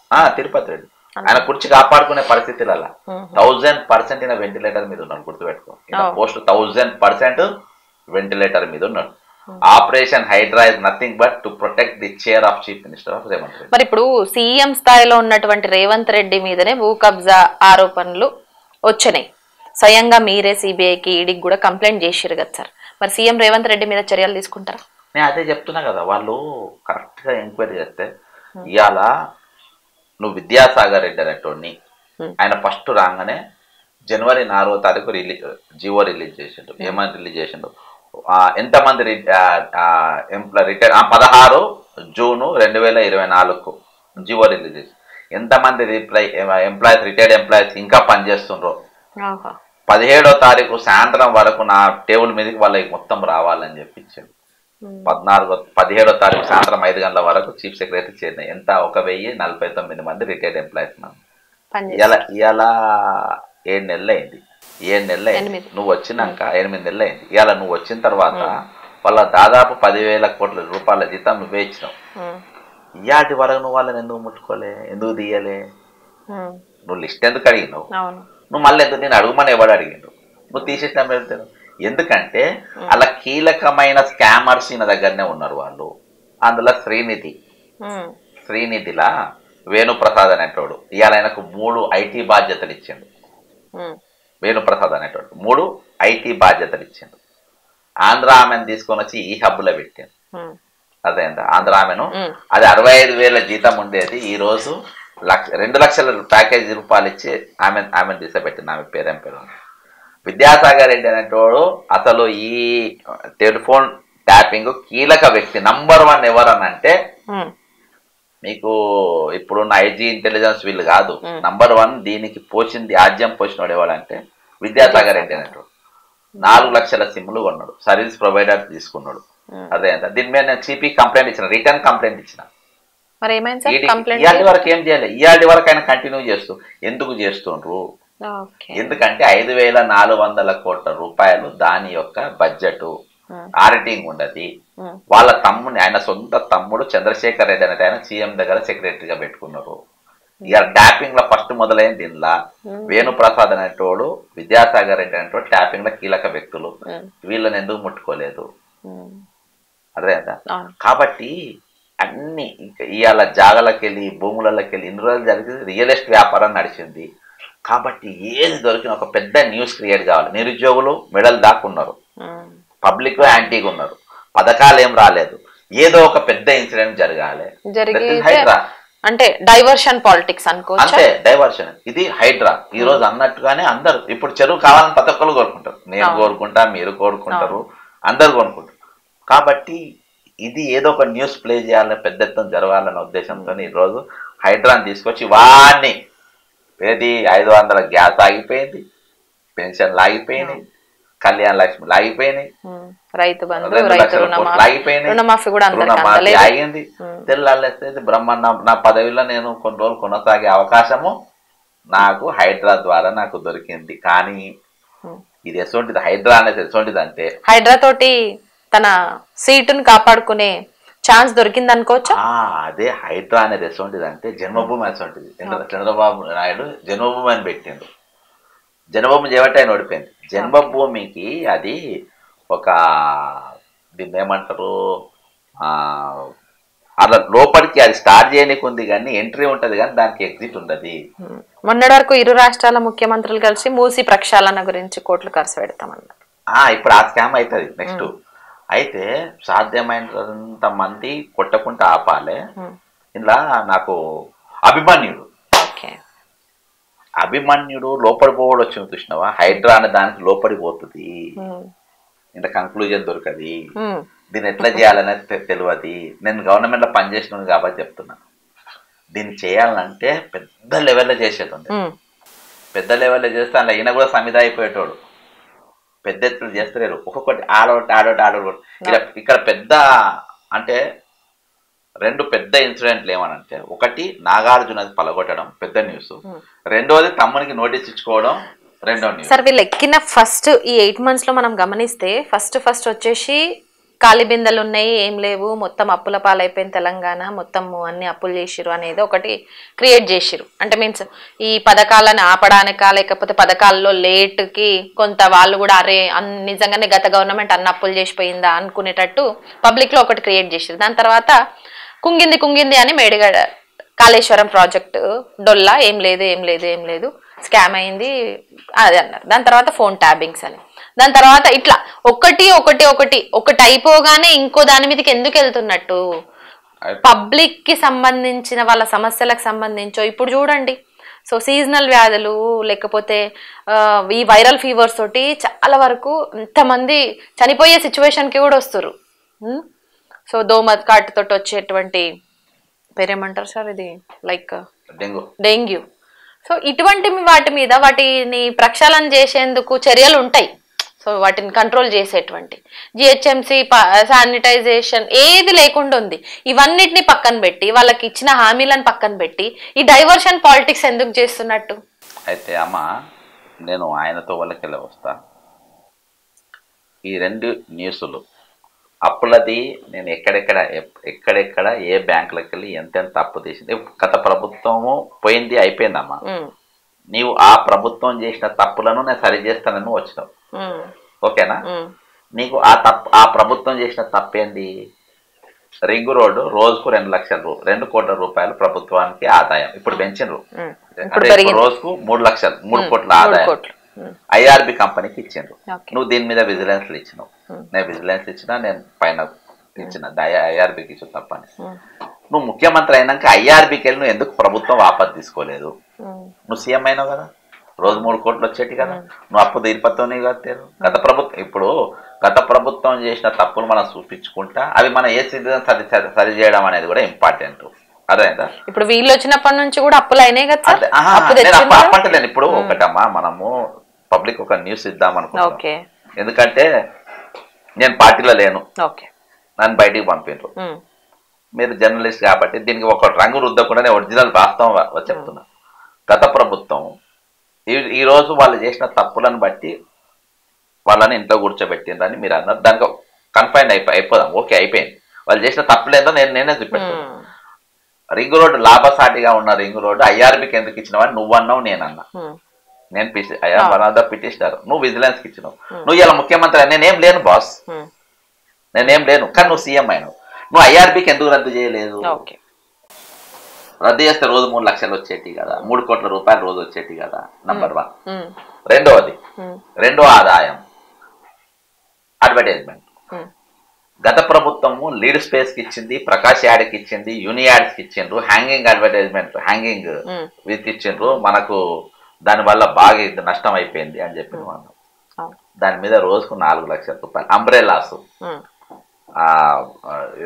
ఆయన కుర్చీ కాపాడుకునే పరిస్థితులలో 1000% వెంటిలేటర్ మీద ఉన్నాడు, గుర్తుపెట్టుకో. పోస్ట్ 1000% వెంటిలేటర్ మీద ఉన్నాడు. Operation HYDRAA is nothing but to protect the chair of chief minister of Revanth Reddy. మరి ఇప్పుడు సీఎం స్థాయిలో ఉన్నటువంటి రేవంత్ రెడ్డి మీదనే భూ కబ్జా ఆరోపణలు వచ్చినాయి. స్వయంగా మీరే సిబిఐకి ఈడీకి కూడా కంప్లైంట్ చేసిరు కదా సార్, మరి సీఎం రేవంత్ రెడ్డి మీద చర్యలు తీసుకుంటారా? నేను అదే చెప్తున్నా కదా, వాళ్ళు కరెక్ట్ గా ఎంక్వైరీ చేస్తే. ఇవాళ నువ్వు విద్యాసాగర్ రెడ్డి అనేటోడిని ఆయన ఫస్ట్ రాగానే జనవరి 4వ తారీఖు జీవో రిలీజ్ చేసిండు. ఏమని రిలీజ్ చేసిండు, ఎంతమంది రిటైర్ 16 జూన్ 2024 జీవో రిలీజ్ చేసి ఎంతమంది ఎంప్లాయీస్ రిటైర్డ్ ఎంప్లాయీస్ ఇంకా పనిచేస్తుండ్రో 17వ తారీఖు సాయంత్రం వరకు నా టేబుల్ మీదకి వాళ్ళకి మొత్తం రావాలని చెప్పించాడు. 17వ తారీఖు సాయంత్రం 5 గంటల వరకు చీఫ్ సెక్రటరీ చేరినాయి. ఎంత 1049 మంది రిటైర్డ్ ఎంప్లాయీస్. ఇవాళ 7 నెలలు అయింది. 7 నెలలు అయింది నువ్వు వచ్చినాక, 8 నెలలు అయింది. ఇవాళ నువ్వు వచ్చిన తర్వాత వాళ్ళ దాదాపు 10,000 కోట్ల రూపాయల జీతం నువ్వే ఇచ్చినావు. ఇయాటి వరకు నువ్వు వాళ్ళని ఎందుకు ముట్టుకోలే, ఎందుకు తీయలే? నువ్వు లిస్ట్ ఎందుకు అడిగినావు? నువ్వు మళ్ళీ ఎందుకు నేను అడుగుమని ఎవడు అడిగిండు? నువ్వు తీసేసిన వెళ్తాను. ఎందుకంటే అలా కీలకమైన స్కామర్స్ ఈయన దగ్గరనే ఉన్నారు వాళ్ళు. అందులో శ్రీనిధిలా వేణుప్రసాద్ అనేటోడు ఇవాళ ఆయనకు 3 ఐటీ బాధ్యతలు ఇచ్చిండు. వేణుప్రసాద్ అనేటోడు 3 ఐటీ బాధ్యతలు ఇచ్చిండు. ఆంధ్ర ఆమెను తీసుకొని వచ్చి ఈ హబ్బులో పెట్టాను. అదేంట ఆంధ్ర ఆమెను, అది 65,000 జీతం ఉండేది, ఈ రోజు 2 లక్షల ప్యాకేజీ రూపాయలు ఇచ్చి ఆమెను తీసపెట్టింది. ఆమె పేరేం పేరు విద్యాసాగర్ రెడ్డి అనేటోడు. అసలు ఈ టెలిఫోన్ ట్యాపింగ్ కీలక వ్యక్తి. నంబర్ 1 ఎవరనంటే మీకు ఇప్పుడున్న ఐజీ ఇంటెలిజెన్స్ వీళ్ళు కాదు. నంబర్ 1 దీనికి పోసింది ఆజ్యం పోసినోడు ఎవడంటే విద్యాసాగర్ రెడ్డి అనేటోడు. 4 లక్షల సిమ్లు కొన్నాడు, సర్వీస్ ప్రొవైడర్ తీసుకున్నాడు. అదే దీని మీద నేను సిపి కంప్లైంట్ ఇచ్చిన, రిటర్న్ కంప్లైంట్ ఇచ్చిన. ఇవాళ వరకు ఏం చేయలేదు. ఇవాళ వరకు ఆయన కంటిన్యూ చేస్తూ ఎందుకు చేస్తుండ్రు? ఎందుకంటే 5,400 కోట్ల రూపాయలు దాని యొక్క బడ్జెట్ ఆడిటింగ్ ఉండదు. వాళ్ళ తమ్ముని, ఆయన సొంత తమ్ముడు చంద్రశేఖర్ రెడ్డి అనేది ఆయన సీఎం దగ్గర సెక్రటరీగా పెట్టుకున్నారు. ఇక ట్యాపింగ్ లో ఫస్ట్ మొదలైంది దీనిలా వేణుప్రసాద్ అనేటోడు, విద్యాసాగర్ రెడ్డి అనేటోడు ట్యాపింగ్ లో కీలక వ్యక్తులు. వీళ్ళని ఎందుకు ముట్టుకోలేదు? అదే కాబట్టి అన్ని ఇవాళ జాగలకి వెళ్ళి భూములకి వెళ్ళి ఇన్ని రోజులు జరిగింది రియల్ ఎస్టేట్ వ్యాపారం నడిచింది. కాబట్టి ఏది దొరికిన ఒక పెద్ద న్యూస్ క్రియేట్ కావాలి. నిరుద్యోగులు మెడల్ దాక్కున్నారు, పబ్లిక్ యాంటీగా ఉన్నారు, పథకాలు ఏం రాలేదు, ఏదో ఒక పెద్ద ఇన్సిడెంట్ జరగాలి. హైడ్రా అంటే డైవర్షన్ పాలిటిక్స్ అనుకోవచ్చు. అంతే, డైవర్షన్. ఇది హైడ్రా. ఈ రోజు అన్నట్టుగానే అందరు ఇప్పుడు చెరువు కావాలని ప్రతి ఒక్కరు కోరుకుంటారు. నేను కోరుకుంటా, మీరు కోరుకుంటారు, అందరు కోరుకుంటారు. కాబట్టి ఇది ఏదో ఒక న్యూస్ ప్లే చేయాలని, పెద్ద ఎత్తున జరగాలన్న ఉద్దేశంతో ఈరోజు హైడ్రాని తీసుకొచ్చి వాడిని ఏది 500 గ్యాస్ ఆగిపోయింది, పెన్షన్లు ఆగిపోయినాయి, కళ్యాణ లక్ష్మి ఆగిపోయినాయి, రైతు బంధు, 2 లక్షల కోట్లు ఆగిపోయినాయి, రుణమాఫీ ఆగింది. తెల్లాళ్ళేస్తే బ్రహ్మాండ నా పదవిలో నేను కొన్ని రోజులు కొనసాగే అవకాశము నాకు హైడ్రా ద్వారా నాకు దొరికింది. కానీ ఇది ఎటువంటిది, హైడ్రా అనేది ఎటువంటిది అంటే హైడ్రా తోటి తన సీటును కాపాడుకునే ఛాన్స్ దొరికింది అనుకోవచ్చు. అదే హైడ్రా అనేది ఎటువంటిది అంటే జన్మభూమి ఎటువంటిది. చంద్రబాబు నాయుడు జన్మభూమి అని పెట్టిండు. జన్మభూమి చేయబట్టి ఆయన ఓడిపోయింది. జన్మభూమికి అది ఒక దీన్ని ఏమంటారు, అలా లోపలికి అది స్టార్ట్ చేయడానికి ఉంది కానీ ఎంట్రీ ఉంటది కానీ దానికి ఎగ్జిట్ ఉండదు. మొన్నటి వరకు 2 రాష్ట్రాల ముఖ్యమంత్రులు కలిసి మూసి ప్రక్షాళన గురించి కోట్లు ఖర్చు పెడతామన్నారు. ఇప్పుడు ఆ స్కామ్ అవుతుంది నెక్స్ట్. అయితే సాధ్యమైనంత మంది కొట్టకుండా ఆపాలి. ఇలా నాకు అభిమన్యుడు లోపడి పోవడం వచ్చింది చూసినావా? హైడ్రా అనే దానికి లోపడి పోతుంది. ఇంత కంక్లూజన్ దొరకది, దీన్ని ఎట్లా చేయాలనేది తెలియదు. నేను గవర్నమెంట్లో పనిచేసిన కాబట్టి చెప్తున్నాను. దీన్ని చేయాలంటే పెద్ద లెవెల్లో చేసేది ఉంది. పెద్ద లెవెల్లో చేస్తే అలా ఈయన కూడా సమిధ అయిపోయేటోడు. పెద్ద ఎత్తులు చేస్తలేరు, ఒక్కొక్కటి ఆడొకటి. ఇక్కడ పెద్ద అంటే 2 పెద్ద ఇన్సిడెంట్లు ఏమనంటే, ఒకటి నాగార్జునది పలగొట్టడం పెద్ద న్యూస్, రెండోది తమ్మునికి నోటీస్ ఇచ్చుకోవడం రెండో న్యూస్. సార్ వీళ్ళు ఎక్కిన ఫస్ట్ ఈ 8 months లో మనం గమనిస్తే ఫస్ట్ వచ్చేసి ఖాళీ బిందెలు ఉన్నాయి, ఏం లేవు, మొత్తం అప్పుల పాలైపోయిన తెలంగాణ, మొత్తం అన్ని అప్పులు చేసిరు అనేది ఒకటి క్రియేట్ చేసిరు. అంటే మీన్స్ ఈ పథకాలను ఆపడానికా, లేకపోతే పథకాల్లో లేట్కి కొంత వాళ్ళు కూడా అరే నిజంగానే గత గవర్నమెంట్ అన్ని అప్పులు చేసిపోయిందా అనుకునేటట్టు పబ్లిక్లో ఒకటి క్రియేట్ చేసిరు. దాని తర్వాత కుంగింది అని మేడిగడ కాళేశ్వరం ప్రాజెక్టు డొల్లా, ఏం లేదు స్కామ్ అయింది అది అన్నారు. దాని తర్వాత ఫోన్ ట్యాబింగ్స్ అని, దాని తర్వాత ఇట్లా ఒకటి అయిపోగానే ఇంకో దాని మీదకి ఎందుకు వెళ్తున్నట్టు, పబ్లిక్ కి సంబంధించిన వాళ్ళ సమస్యలకు సంబంధించో ఇప్పుడు చూడండి. సో సీజనల్ వ్యాధులు లేకపోతే ఈ వైరల్ ఫీవర్స్ తోటి చాలా వరకు ఇంతమంది చనిపోయే సిచ్యువేషన్కి కూడా వస్తారు. సో దోమ కాటుతోటి వచ్చేటువంటి పేరేమంటారు సార్, ఇది లైక్ డెంగ్యూ. సో ఇటువంటి వాటి మీద వాటిని ప్రక్షాళన చేసేందుకు చర్యలు ఉంటాయి. సో వాటిని కంట్రోల్ చేసేటువంటి జిహెచ్ఎంసి శానిటైజేషన్ ఏది లేకుండా ఉంది. ఇవన్నిటిని పక్కన పెట్టి వాళ్ళకి ఇచ్చిన హామీలను పక్కన పెట్టి ఈ డైవర్షన్ పాలిటిక్స్ ఎందుకు చేస్తున్నట్టు? అయితే అమ్మ, నేను ఆయనతో వాళ్ళకి వస్తా. ఈ 2 న్యూస్లు అప్పులది నేను ఎక్కడెక్కడ ఏ బ్యాంకులకు వెళ్ళి ఎంతెంత అప్పు తీసింది. గత ప్రభుత్వము పోయింది, అయిపోయిందమ్మా. నీవు ఆ ప్రభుత్వం చేసిన తప్పులను నేను సరి చేస్తానని వచ్చినావు, ఓకేనా? నీకు ఆ ప్రభుత్వం చేసిన తప్పేంది? రింగ్ రోడ్డు రోజుకు 2 కోట్ల రూపాయలు ప్రభుత్వానికి ఆదాయం. ఇప్పుడు పెంచినరు, రోజుకు 3 కోట్ల ఆదాయం ఐఆర్బి కంపెనీకి ఇచ్చిండ్రు. నువ్వు దీని మీద విజిలెన్స్లు ఇచ్చినావు, నేను విజిలెన్స్ ఇచ్చినా, నేను పైన ఇచ్చిన ఐఆర్బికి ఇచ్చిన తప్పని. నువ్వు ముఖ్యమంత్రి అయినాక ఐఆర్బికి వెళ్ళి నువ్వు ఎందుకు ప్రభుత్వం వాపసు తీసుకోలేదు? నువ్వు సీఎం అయినావు కదా, రోజు 3 కోట్లు వచ్చేటి కదా, నువ్వు అప్పు తీరిపోతావు కదా. గత ప్రభుత్వం చేసిన తప్పులు మనం చూపించుకుంటా అవి మనం ఏ సిటిజన్ సరి చేయడం అనేది కూడా ఇంపార్టెంట్. అదేందా ఇప్పుడు వీళ్ళు వచ్చినప్పటి నుంచి కూడా అప్పులు అయినాయి కదా. అప్పంటలేను. ఇప్పుడు ఒకటమ్మా, మనము పబ్లిక్ ఒక న్యూస్ ఇద్దాం అనుకుంటున్నాం. ఎందుకంటే నేను పార్టీలో లేను, నన్ను బయటికి పంపిండ్రు. మీరు జర్నలిస్ట్ కాబట్టి దీనికి ఒక రంగు రుద్దకుండా నేను ఒరిజినల్ వాస్తవం చెప్తున్నా. గత ప్రభుత్వం ఈ రోజు వాళ్ళు చేసిన తప్పులను బట్టి వాళ్ళని ఇంట్లో కూర్చోబెట్టిండ్రని మీరు అన్నారు. దానికి కన్ఫైన్ అయిపోదాం, ఓకే అయిపోయింది. వాళ్ళు చేసిన తప్పులేదో నేనే చూపెడుతున్నాను. రింగ్ రోడ్డు లాభసాటిగా ఉన్న రింగ్ రోడ్డు ఐఆర్బికి ఎందుకు ఇచ్చినవని నువ్వన్నావు, నేనన్నా. నేను వన్ ఆఫ్ ద పిటిషనర్, నువ్వు విజిలెన్స్కి ఇచ్చినావు. నువ్వు ఇలా ముఖ్యమంత్రి, నేనేం లేను బాస్, నేనేం లేను, కానీ నువ్వు సీఎం అయినావు. నువ్వు ఐఆర్బికి ఎందుకు రద్దు చేయలేదు? రద్దు చేస్తే రోజు 3 లక్షలు వచ్చేటి కదా, 3 కోట్ల రూపాయలు రోజు వచ్చేటి కదా. నంబర్ 1. రెండో ఆదాయం అడ్వర్టైజ్మెంట్. గత ప్రభుత్వము లీడ్ స్పేస్ కి ఇచ్చింది, ప్రకాష్ యాడ్కి ఇచ్చింది, యూనియాడ్స్ కి ఇచ్చిండ్రు, హ్యాంగింగ్ అడ్వర్టైజ్మెంట్, హ్యాంగింగ్ విత్ ఇచ్చిండ్రు. మనకు దానివల్ల బాగా నష్టం అయిపోయింది అని చెప్పిన వాళ్ళు. దాని మీద రోజుకు 4 లక్షల రూపాయలు అంబ్రెలాస్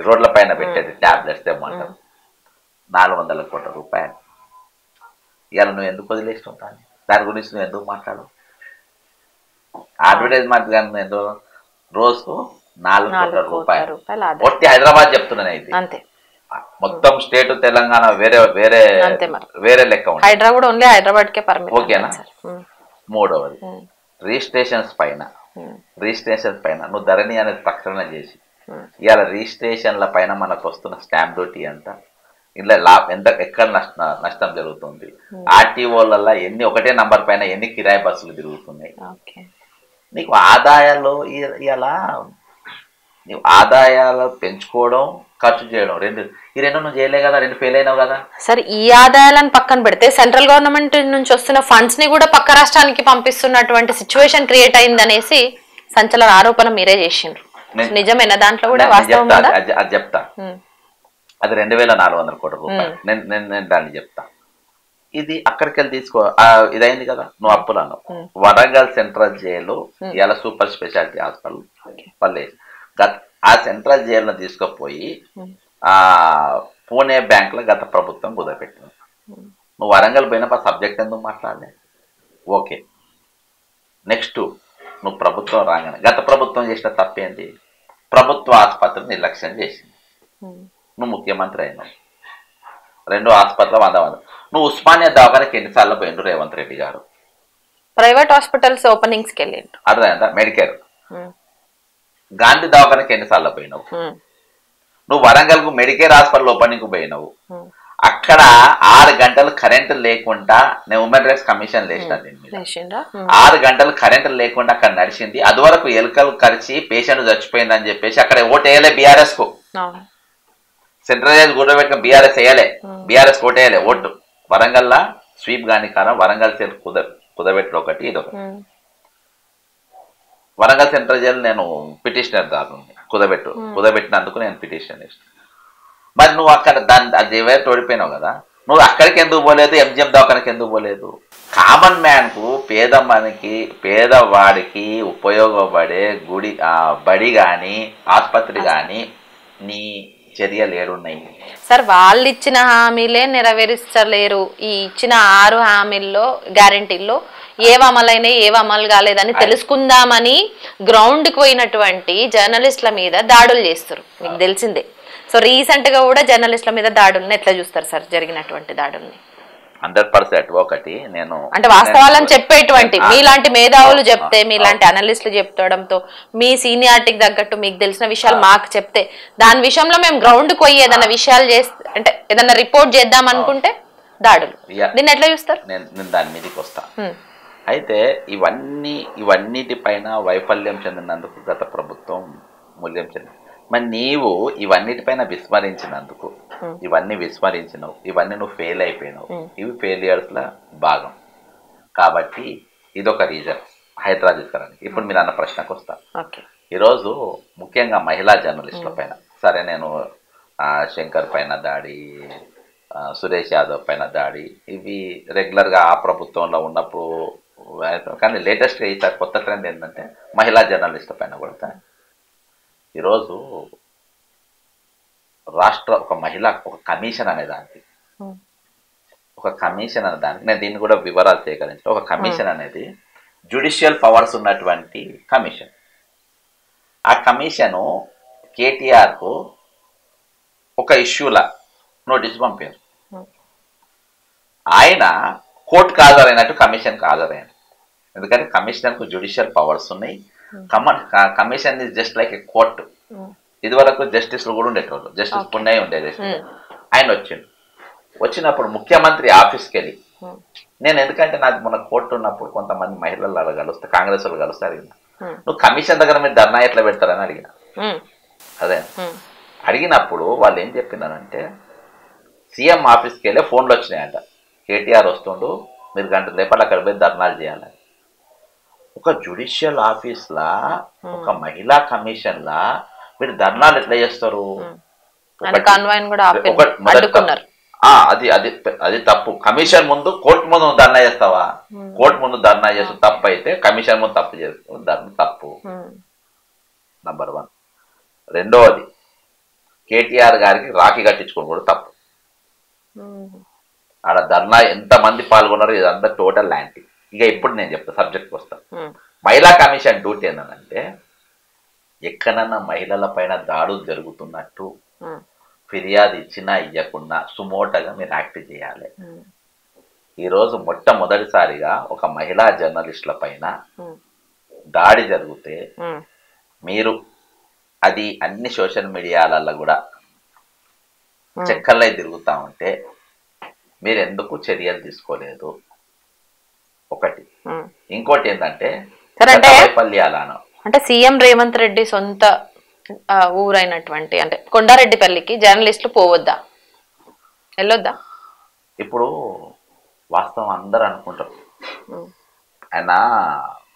రోడ్ల పైన పెట్టేది టాబ్లెట్స్ తెమ్మంటారు, 400 కోట్ల రూపాయలు. ఇవాళ నువ్వు ఎందుకు వదిలేస్తుంటాను? దాని గురించి నువ్వు ఎందుకు మాట్లాడవు? అడ్వర్టైజ్మెంట్ కానీ ఎందుకు రోజుకు 4 కోట్ల రూపాయలు ఒట్టి హైదరాబాద్ చెప్తున్నాను. అయితే మొత్తం స్టేట్ తెలంగాణ వేరే వేరే వేరే లెక్క ఉంది. ఓకేనా? మూడవది రిజిస్ట్రేషన్స్ పైన నువ్వు ధరణి అనేది ప్రకటన చేసి ఇవాళ రిజిస్ట్రేషన్ల పైన మనకు వస్తున్న స్టాంప్ డ్యూటీ అంట, ఇలా ఎక్కడ నష్టం జరుగుతుంది, ఆర్టీఓలలో ఒకటే నంబర్ పైన ఎన్ని కిరాయి బస్సులు తిరుగుతున్నాయి. నీకు ఆదాయాలు ఇలా నీవు ఆదాయాలు పెంచుకోవడం, ఖర్చు చేయడం, ఈ రెండు నువ్వు చేయలే కదా, 2 ఫెయిల్ అయినావు కదా. సరే, ఈ ఆదాయాలను పక్కన పెడితే సెంట్రల్ గవర్నమెంట్ నుంచి వస్తున్న ఫండ్స్ ని కూడా పక్క రాష్ట్రానికి పంపిస్తున్నటువంటి సిచ్యువేషన్ క్రియేట్ అయిందనేసి సంచలన ఆరోపణ మీరే చేసిండ్రు. నిజమేనా? దాంట్లో కూడా వాస్తవం ఉందా? అది చెప్తా. అది 2400 కోట్ల రూపాయలు. నేను దాన్ని చెప్తా. ఇది అక్కడికి వెళ్ళి తీసుకో ఇదైంది కదా నువ్వు అప్పులు అన్నావు. వరంగల్ సెంట్రల్ జైలు ఇలా సూపర్ స్పెషాలిటీ హాస్పిటల్ పల్లె ఆ సెంట్రల్ జైలును తీసుకుపోయి ఆ పూణే బ్యాంకులో గత ప్రభుత్వం కుదరపెట్టింది. నువ్వు వరంగల్ పోయినప్పుడు ఆ సబ్జెక్ట్ ఎందుకు మాట్లాడలే? ఓకే, నెక్స్ట్ నువ్వు ప్రభుత్వం రాగానే గత ప్రభుత్వం చేసిన తప్పేంటి? ప్రభుత్వ ఆసుపత్రిని నిర్లక్ష్యం చేసింది. నువ్వు ముఖ్యమంత్రి అయినావు, 2 ఆసుపత్రులు 100. నువ్వు ఉస్మానియా దవాఖానకి ఎన్నిసార్లు పోయిండు రేవంత్ రెడ్డి గారు? ప్రైవేట్ హాస్పిటల్స్ ఓపెనింగ్స్కి వెళ్ళిండు. అర్థమైందా? మెడికేర్. గాంధీ దవాఖానకి ఎన్నిసార్లు పోయినావు? నువ్వు వరంగల్కు మెడికేర్ హాస్పిటల్ ఓపెనింగ్ పోయినావు. అక్కడ 6 గంటలు కరెంటు లేకుండా నేను ఉమెన్ రైట్స్ కమిషన్ లేచిన దీని మీద 6 గంటలు కరెంటు లేకుండా అక్కడ నడిచింది. అది వరకు ఎలుకలు కరిచి పేషెంట్ చచ్చిపోయిందని చెప్పేసి అక్కడ ఓటు వేయలే బీఆర్ఎస్ కు. సెంట్రల్ జైలు కూడబెట్టిన బీఆర్ఎస్ వేయలే, బీఆర్ఎస్ ఓటు వేయలే. ఓటు వరంగల్లా స్వీప్ గాని కారణం వరంగల్ సెల్ కుదబెట్టిన ఒకటి ఇదొకటి. వరంగల్ సెంట్రల్ జైలు నేను పిటిషనర్ దాని కుదబెట్టినందుకు నేను పిటిషన్ ఇస్తాను. మరి నువ్వు అక్కడ అది ఎవరు ఓడిపోయినావు కదా, నువ్వు అక్కడికి ఎందుకు పోలేదు? ఎంజిఎం దవాఖానకి ఎందుకు పోలేదు? కామన్ మ్యాన్ కు పేదవాడికి ఉపయోగపడే బడి కానీ ఆసుపత్రి కానీ నీ చర్యలు ఏడున్నాయి? సార్ వాళ్ళు ఇచ్చిన హామీలే నెరవేర్చలేరు. ఈ ఇచ్చిన 6 హామీల్లో గ్యారంటీల్లో ఏవి అమలైనాయి ఏవి అమలు కాలేదని తెలుసుకుందామని గ్రౌండ్కి పోయినటువంటి జర్నలిస్టుల మీద దాడులు చేస్తారు, మీకు తెలిసిందే. సో రీసెంట్ గా కూడా జర్నలిస్టుల మీద దాడుల్ని ఎట్లా చూస్తారు సార్ జరిగినటువంటి దాడుల్ని? 100% ఒకటి నేను అంటే వాస్తవాలను చెప్పేటువంటి మీలాంటి మేధావులు చెప్తే, మీలాంటి అనలిస్టులు చెప్తడంతో మీ సీనియారిటీకి తగ్గట్టు మీకు తెలిసిన విషయాలు మాకు చెప్తే దాని విషయంలో మేము గ్రౌండ్కి పోయి ఏదైనా విషయాలు అంటే ఏదైనా రిపోర్ట్ చేద్దాం అనుకుంటే దాడులు, దీన్ని ఎట్లా చూస్తారు? నేను దాని మీదకి వస్తా. అయితే ఇవన్నిటిపైన వైఫల్యం చెందినందుకు గత ప్రభుత్వం మూల్యం చెందింది. మరి నీవు ఇవన్నిటిపైన విస్మరించినందుకు, ఇవన్నీ విస్మరించినావు, ఇవన్నీ నువ్వు ఫెయిల్ అయిపోయినావు. ఇవి ఫెయిలియర్స్ ల భాగం కాబట్టి ఇదొక రీజన్ హైదరాబాద్ తీసుకురానికి. ఇప్పుడు మీరు అన్న ప్రశ్నకు వస్తా. ఈరోజు ముఖ్యంగా మహిళా జర్నలిస్టుల పైన, సరే నేను శంకర్ పైన దాడి, సురేష్ యాదవ్ పైన దాడి, ఇవి రెగ్యులర్గా ఆ ప్రభుత్వంలో ఉన్నప్పుడు, కానీ లేటెస్ట్గా ఈసారి కొత్త ట్రెండ్ ఏంటంటే మహిళా జర్నలిస్టుల పైన కూడా. ఈరోజు ఒక మహిళ ఒక కమిషన్ అనే దానికి నేను దీన్ని కూడా వివరాలు సేకరించాను. ఒక కమిషన్ అనేది జ్యుడిషియల్ పవర్స్ ఉన్నటువంటి కమిషన్. ఆ కమిషను కేటీఆర్కు ఒక ఇష్యూల నోటీసు పంపారు. ఆయన కోర్టుకు హాజరైనట్టు కమిషన్కి హాజరైన. ఎందుకంటే కమిషనర్కు జ్యుడిషియల్ పవర్స్ ఉన్నాయి. Commission is just like A court. ఇది వరకు జస్టిస్లు కూడా ఉండేటోళ్ళు, జస్టిస్ పుణ్య ఉండేది. ఆయన వచ్చినప్పుడు ముఖ్యమంత్రి ఆఫీస్కి వెళ్ళి, నేను ఎందుకంటే నాకు మొన్న కోర్టు ఉన్నప్పుడు కొంతమంది మహిళలు కలుస్తే, కాంగ్రెస్ వాళ్ళు కలుస్తే అడిగిన, నువ్వు కమిషన్ దగ్గర మీరు ధర్నా ఎట్లా పెడతారని అడిగిన. అదే అడిగినప్పుడు వాళ్ళు ఏం చెప్పినారంటే, సీఎం ఆఫీస్కి వెళ్ళి ఫోన్లు వచ్చినాయంట, కేటీఆర్ వస్తుండు, మీరు గంట రేపటి అక్కడ పోయి ధర్నాలు చేయాలని. ఒక జ్యుడిషియల్ ఆఫీస్లా, ఒక మహిళా కమిషన్లా మీరు ధర్నాలు ఎట్లా చేస్తారు? అది తప్పు. కమిషన్ ముందు కోర్టు ముందు ధర్నా చేస్తావా? కోర్టు ముందు ధర్నా చేస్తూ తప్పు అయితే కమిషన్ ముందు తప్పు చేస్తావు, ధర్నా తప్పు. నంబర్ 1. రెండవది, కేటీఆర్ గారికి రాఖీ కట్టించుకోవడం కూడా తప్పు. ఆడ ధర్నా ఎంతమంది పాల్గొన్నారో ఇదంతా టోటల్ యాంటీ. ఇక ఇప్పుడు నేను చెప్తా, సబ్జెక్ట్కి వస్తాను. మహిళా కమిషన్ డ్యూటీ ఏంటంటే, ఎక్కడన్నా మహిళల పైన దాడులు జరుగుతున్నట్టు ఫిర్యాదు ఇచ్చినా ఇవ్వకుండా సుమోటగా మీరు యాక్ట్ చేయాలి. ఈరోజు మొట్టమొదటిసారిగా ఒక మహిళా జర్నలిస్టుల పైన దాడి జరిగితే మీరు అది అన్ని సోషల్ మీడియాలలో కూడా చెక్కర్లై తిరుగుతా ఉంటే మీరు ఎందుకు చర్యలు తీసుకోలేదు? ఒకటి. ఇంకోటి ఏంటంటే వైఫల్యాలను, అంటే సీఎం రేవంత్ రెడ్డి సొంత ఊరైనటువంటి అంటే కొండారెడ్డిపల్లికి జర్నలిస్టులు పోవద్దా, వెళ్ళొద్దా? ఇప్పుడు వాస్తవం అందరూ అనుకుంటారు, ఆయన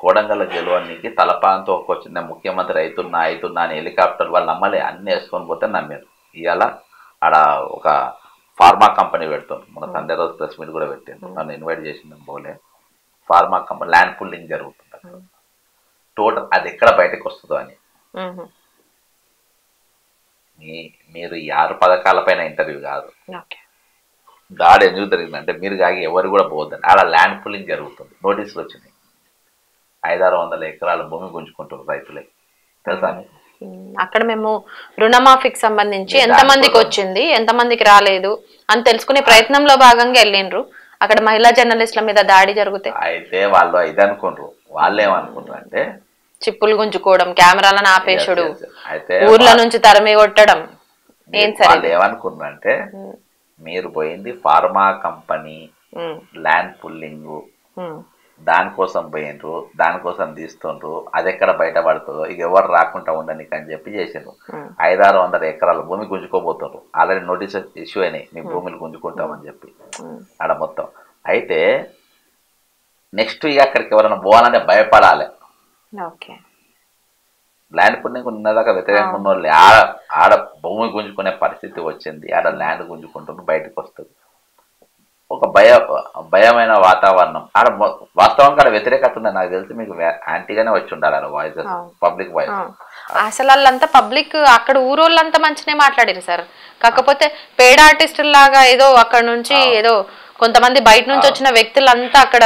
కోడంగల్ గెలవడానికి తలపాంతో వచ్చిన ముఖ్యమంత్రి అవుతున్నా అని హెలికాప్టర్ వాళ్ళు నమ్మలే, అన్ని వేసుకొని పోతే నమ్మారు. ఇవాళ ఆడ ఒక ఫార్మా కంపెనీ పెడుతుంది. మన సండే రోజు ప్రెస్ మీట్ కూడా పెట్టింది, నన్ను ఇన్వైట్ చేసింది పోలే. ఫార్మా కంపెనీ ల్యాండ్ పుల్లింగ్ జరుగుతుంది అక్కడ. టోటల్ అది ఎక్కడ బయటకు వస్తుందో అని. మీరు ఈ 6 పథకాల పైన ఇంటర్వ్యూ కాదు, దాడి ఎందుకు జరిగిందంటే మీరు కాగి ఎవరు కూడా పోవద్దని. ఆడ ల్యాండ్ పుల్లింగ్ జరుగుతుంది, నోటీసులు వచ్చినాయి. 500-600 ఎకరాల భూమి గుంజుకుంటారు రైతులే, తెలుసా? అక్కడ మేము రుణమాఫీకి సంబంధించి ఎంతమందికి వచ్చింది, ఎంతమందికి రాలేదు అని తెలుసుకునే ప్రయత్నంలో భాగంగా వెళ్ళిండ్రు. అక్కడ మహిళా జర్నలిస్టుల మీద దాడి జరిగితే అయితే వాళ్ళు ఇది అనుకుంటారు. వాళ్ళు ఏమనుకుంటారు అంటే చిప్పులు గుంజుకోవడం, కెమెరాలను ఆపేసుడు, అయితే ఊర్ల నుంచి తరిమి కొట్టడం. ఏం సరే వాళ్ళు ఏమనుకున్నారంటే మీరు పోయింది ఫార్మా కంపెనీ ల్యాండ్ పుల్లింగ్, దానికోసం పోయినరు, దానికోసం తీస్తుండ్రు. అది ఎక్కడ బయటపడుతుందో ఇక ఎవరు రాకుండా ఉండనికి అని చెప్పి చేసిండ్రు. 500-600 ఎకరాల భూమి గుంజుకోబోతుండ్రు. ఆల్రెడీ నోటీస్ ఇష్యూ అయినాయి, మీ భూమిని గుంజుకుంటామని చెప్పి ఆడ మొత్తం. అయితే నెక్స్ట్ ఇక అక్కడికి ఎవరైనా పోవాలంటే భయపడాలి. ల్యాండ్ పుల్లింగ్ ఉన్నదాకా వ్యతిరేకంగా ఉన్న వాళ్ళు ఆడ భూమి గుంజుకునే పరిస్థితి వచ్చింది. ఆడ ల్యాండ్ గుంజుకుంటున్న బయటకు వస్తుంది. ఒక భయమైన వాతావరణం ఆడ. వాస్తవంగా ఆడ వ్యతిరేకత ఉంది. నాకు తెలిసి మీకు యాంటీగానే వచ్చి ఉండాలి ఆడ వాయిసెస్, పబ్లిక్ వాయిస్. అసలు వాళ్ళంతా పబ్లిక్ అక్కడ ఊరోళ్ళంతా మంచినే మాట్లాడారు సార్. కాకపోతే పేడ ఆర్టిస్టుల లాగా ఏదో అక్కడ నుంచి ఏదో కొంతమంది బయట నుంచి వచ్చిన వ్యక్తులంతా అక్కడ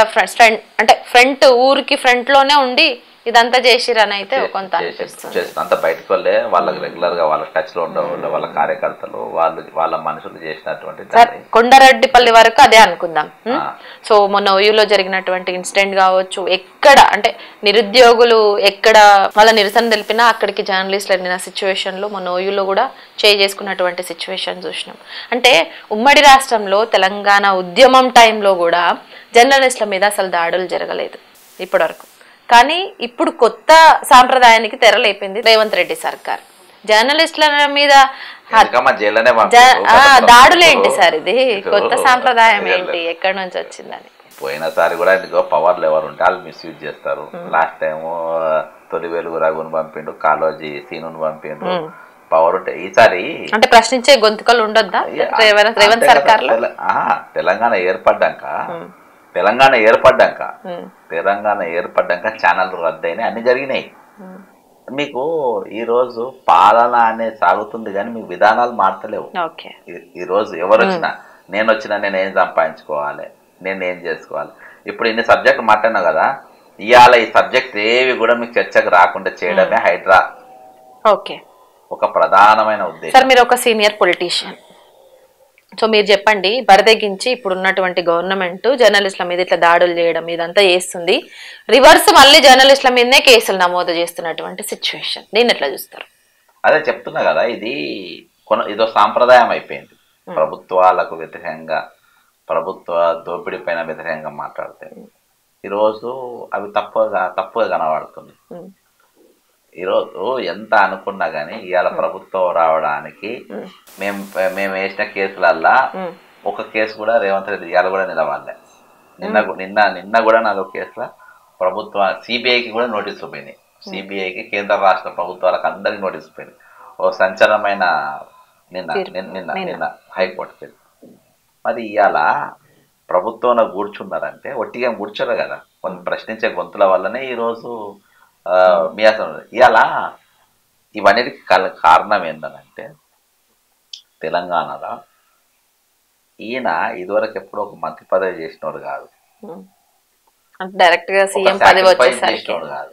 అంటే ఫ్రంట్ ఊరికి ఫ్రంట్ లోనే ఉండి ఇదంతా చేసిరని అయితే కొంత అంతా బయటకు వెళ్ళే వాళ్ళకి రెగ్యులర్ గా వాళ్ళ టచ్ లో ఉండేవాళ్ళు, వాళ్ళ కార్యకర్తలు, వాళ్ళ మనుషులు చేసినటువంటి. కొండారెడ్డిపల్లి వరకు అదే అనుకుందాం. సో మొన్న ఓయూలో జరిగినటువంటి ఇన్సిడెంట్ కావచ్చు, ఎక్కడ అంటే నిరుద్యోగులు ఎక్కడ వాళ్ళ నిరసన తెలిపినా అక్కడికి జర్నలిస్టులు వెళ్ళిన సిచ్యువేషన్ లో మొన్న ఓయూలో కూడా చేసుకున్నటువంటి సిచ్యువేషన్ చూసినాం. అంటే ఉమ్మడి రాష్ట్రంలో తెలంగాణ ఉద్యమం టైంలో కూడా జర్నలిస్టుల మీద అసలు దాడులు జరగలేదు ఇప్పటి వరకు. కానీ ఇప్పుడు కొత్త సాంప్రదాయానికి తెరలేపింది రేవంత్ రెడ్డి సర్కార్. జర్నలిస్టుల మీద దాడులేంటి సార్? ఇది కొత్త సాంప్రదాయం ఏంటి? ఎక్కడి నుంచి వచ్చిందని. పోయినసారి కూడా ఇందుకో పవర్లు ఎవరు ఉంటే వాళ్ళు మిస్యూజ్ చేస్తారు. లాస్ట్ టైము తొలి వెలుగు రఘుని పంపిండు, కాలోజీ సీనుని పంపిండు. పవర్ ఉంటే ఈసారి అంటే ప్రశ్నించే గొంతుకలు ఉండొద్దా రేవంత్ సర్కార్ లో? తెలంగాణ ఏర్పడ్డాక ఛానల్ రద్దయినాయి, అన్ని జరిగినాయి. మీకు ఈరోజు పాలన అనేది సాగుతుంది కానీ మీ విధానాలు మారతలేవు. ఈరోజు ఎవరు వచ్చినా నేనేం సంపాదించుకోవాలి, నేనేం చేసుకోవాలి. ఇప్పుడు ఇన్ని సబ్జెక్ట్ మాట్లాడినా కదా, ఇవాళ ఈ సబ్జెక్ట్ ఏవి కూడా మీకు చర్చకు రాకుండా చేయడమే హైడ్రా ఒక ప్రధానమైన ఉద్దేశం. సార్ మీరు ఒక సీనియర్ పొలిటీషియన్, సో మీరు చెప్పండి, బరిదెగించి ఇప్పుడు ఉన్నటువంటి గవర్నమెంట్ జర్నలిస్టుల మీద ఇట్లా దాడులు చేయడం ఇదంతా చేస్తుంది, రివర్స్ మళ్ళీ జర్నలిస్టుల మీదనే కేసులు నమోదు చేస్తున్నటువంటి సిచ్యువేషన్, దీన్ని ఎట్లా చూస్తారు? అదే చెప్తున్నా కదా, ఇదో సాంప్రదాయం అయిపోయింది. ప్రభుత్వాలకు వ్యతిరేకంగా, ప్రభుత్వ దోపిడీ పైన వ్యతిరేకంగా మాట్లాడితే ఈరోజు అవి తప్పుగా కనబడుతుంది. ఈరోజు ఎంత అనుకున్నా గానీ ఇవాళ ప్రభుత్వం రావడానికి మేము వేసిన కేసులల్లా ఒక కేసు కూడా రేవంత్ రెడ్డి ఇవాళ కూడా నిలవాలే. నిన్న కూడా నాదో కేసులో ప్రభుత్వ సిబిఐకి కూడా నోటీసులు పోయినాయి. సిబిఐకి, కేంద్ర రాష్ట్ర ప్రభుత్వాలకు అందరికి నోటీసులు పోయినాయి. ఓ సంచలనమైన నిన్న హైకోర్టుకి. మరి ఇవాళ ప్రభుత్వంలో కూర్చున్నారంటే ఒట్టిగా కూర్చోరు కదా, కొన్ని ప్రశ్నించే గొంతుల వల్లనే ఈరోజు మీ అసలు ఇవాళ ఇవన్నిటికి కారణం ఏంటంటే తెలంగాణలో ఈయన ఇదివరకు ఎప్పుడు ఒక మంత్రి పదవి చేసినోడు కాదు, డైరెక్ట్ గా సీఎం పదవి వచ్చేసినోడు కాదు.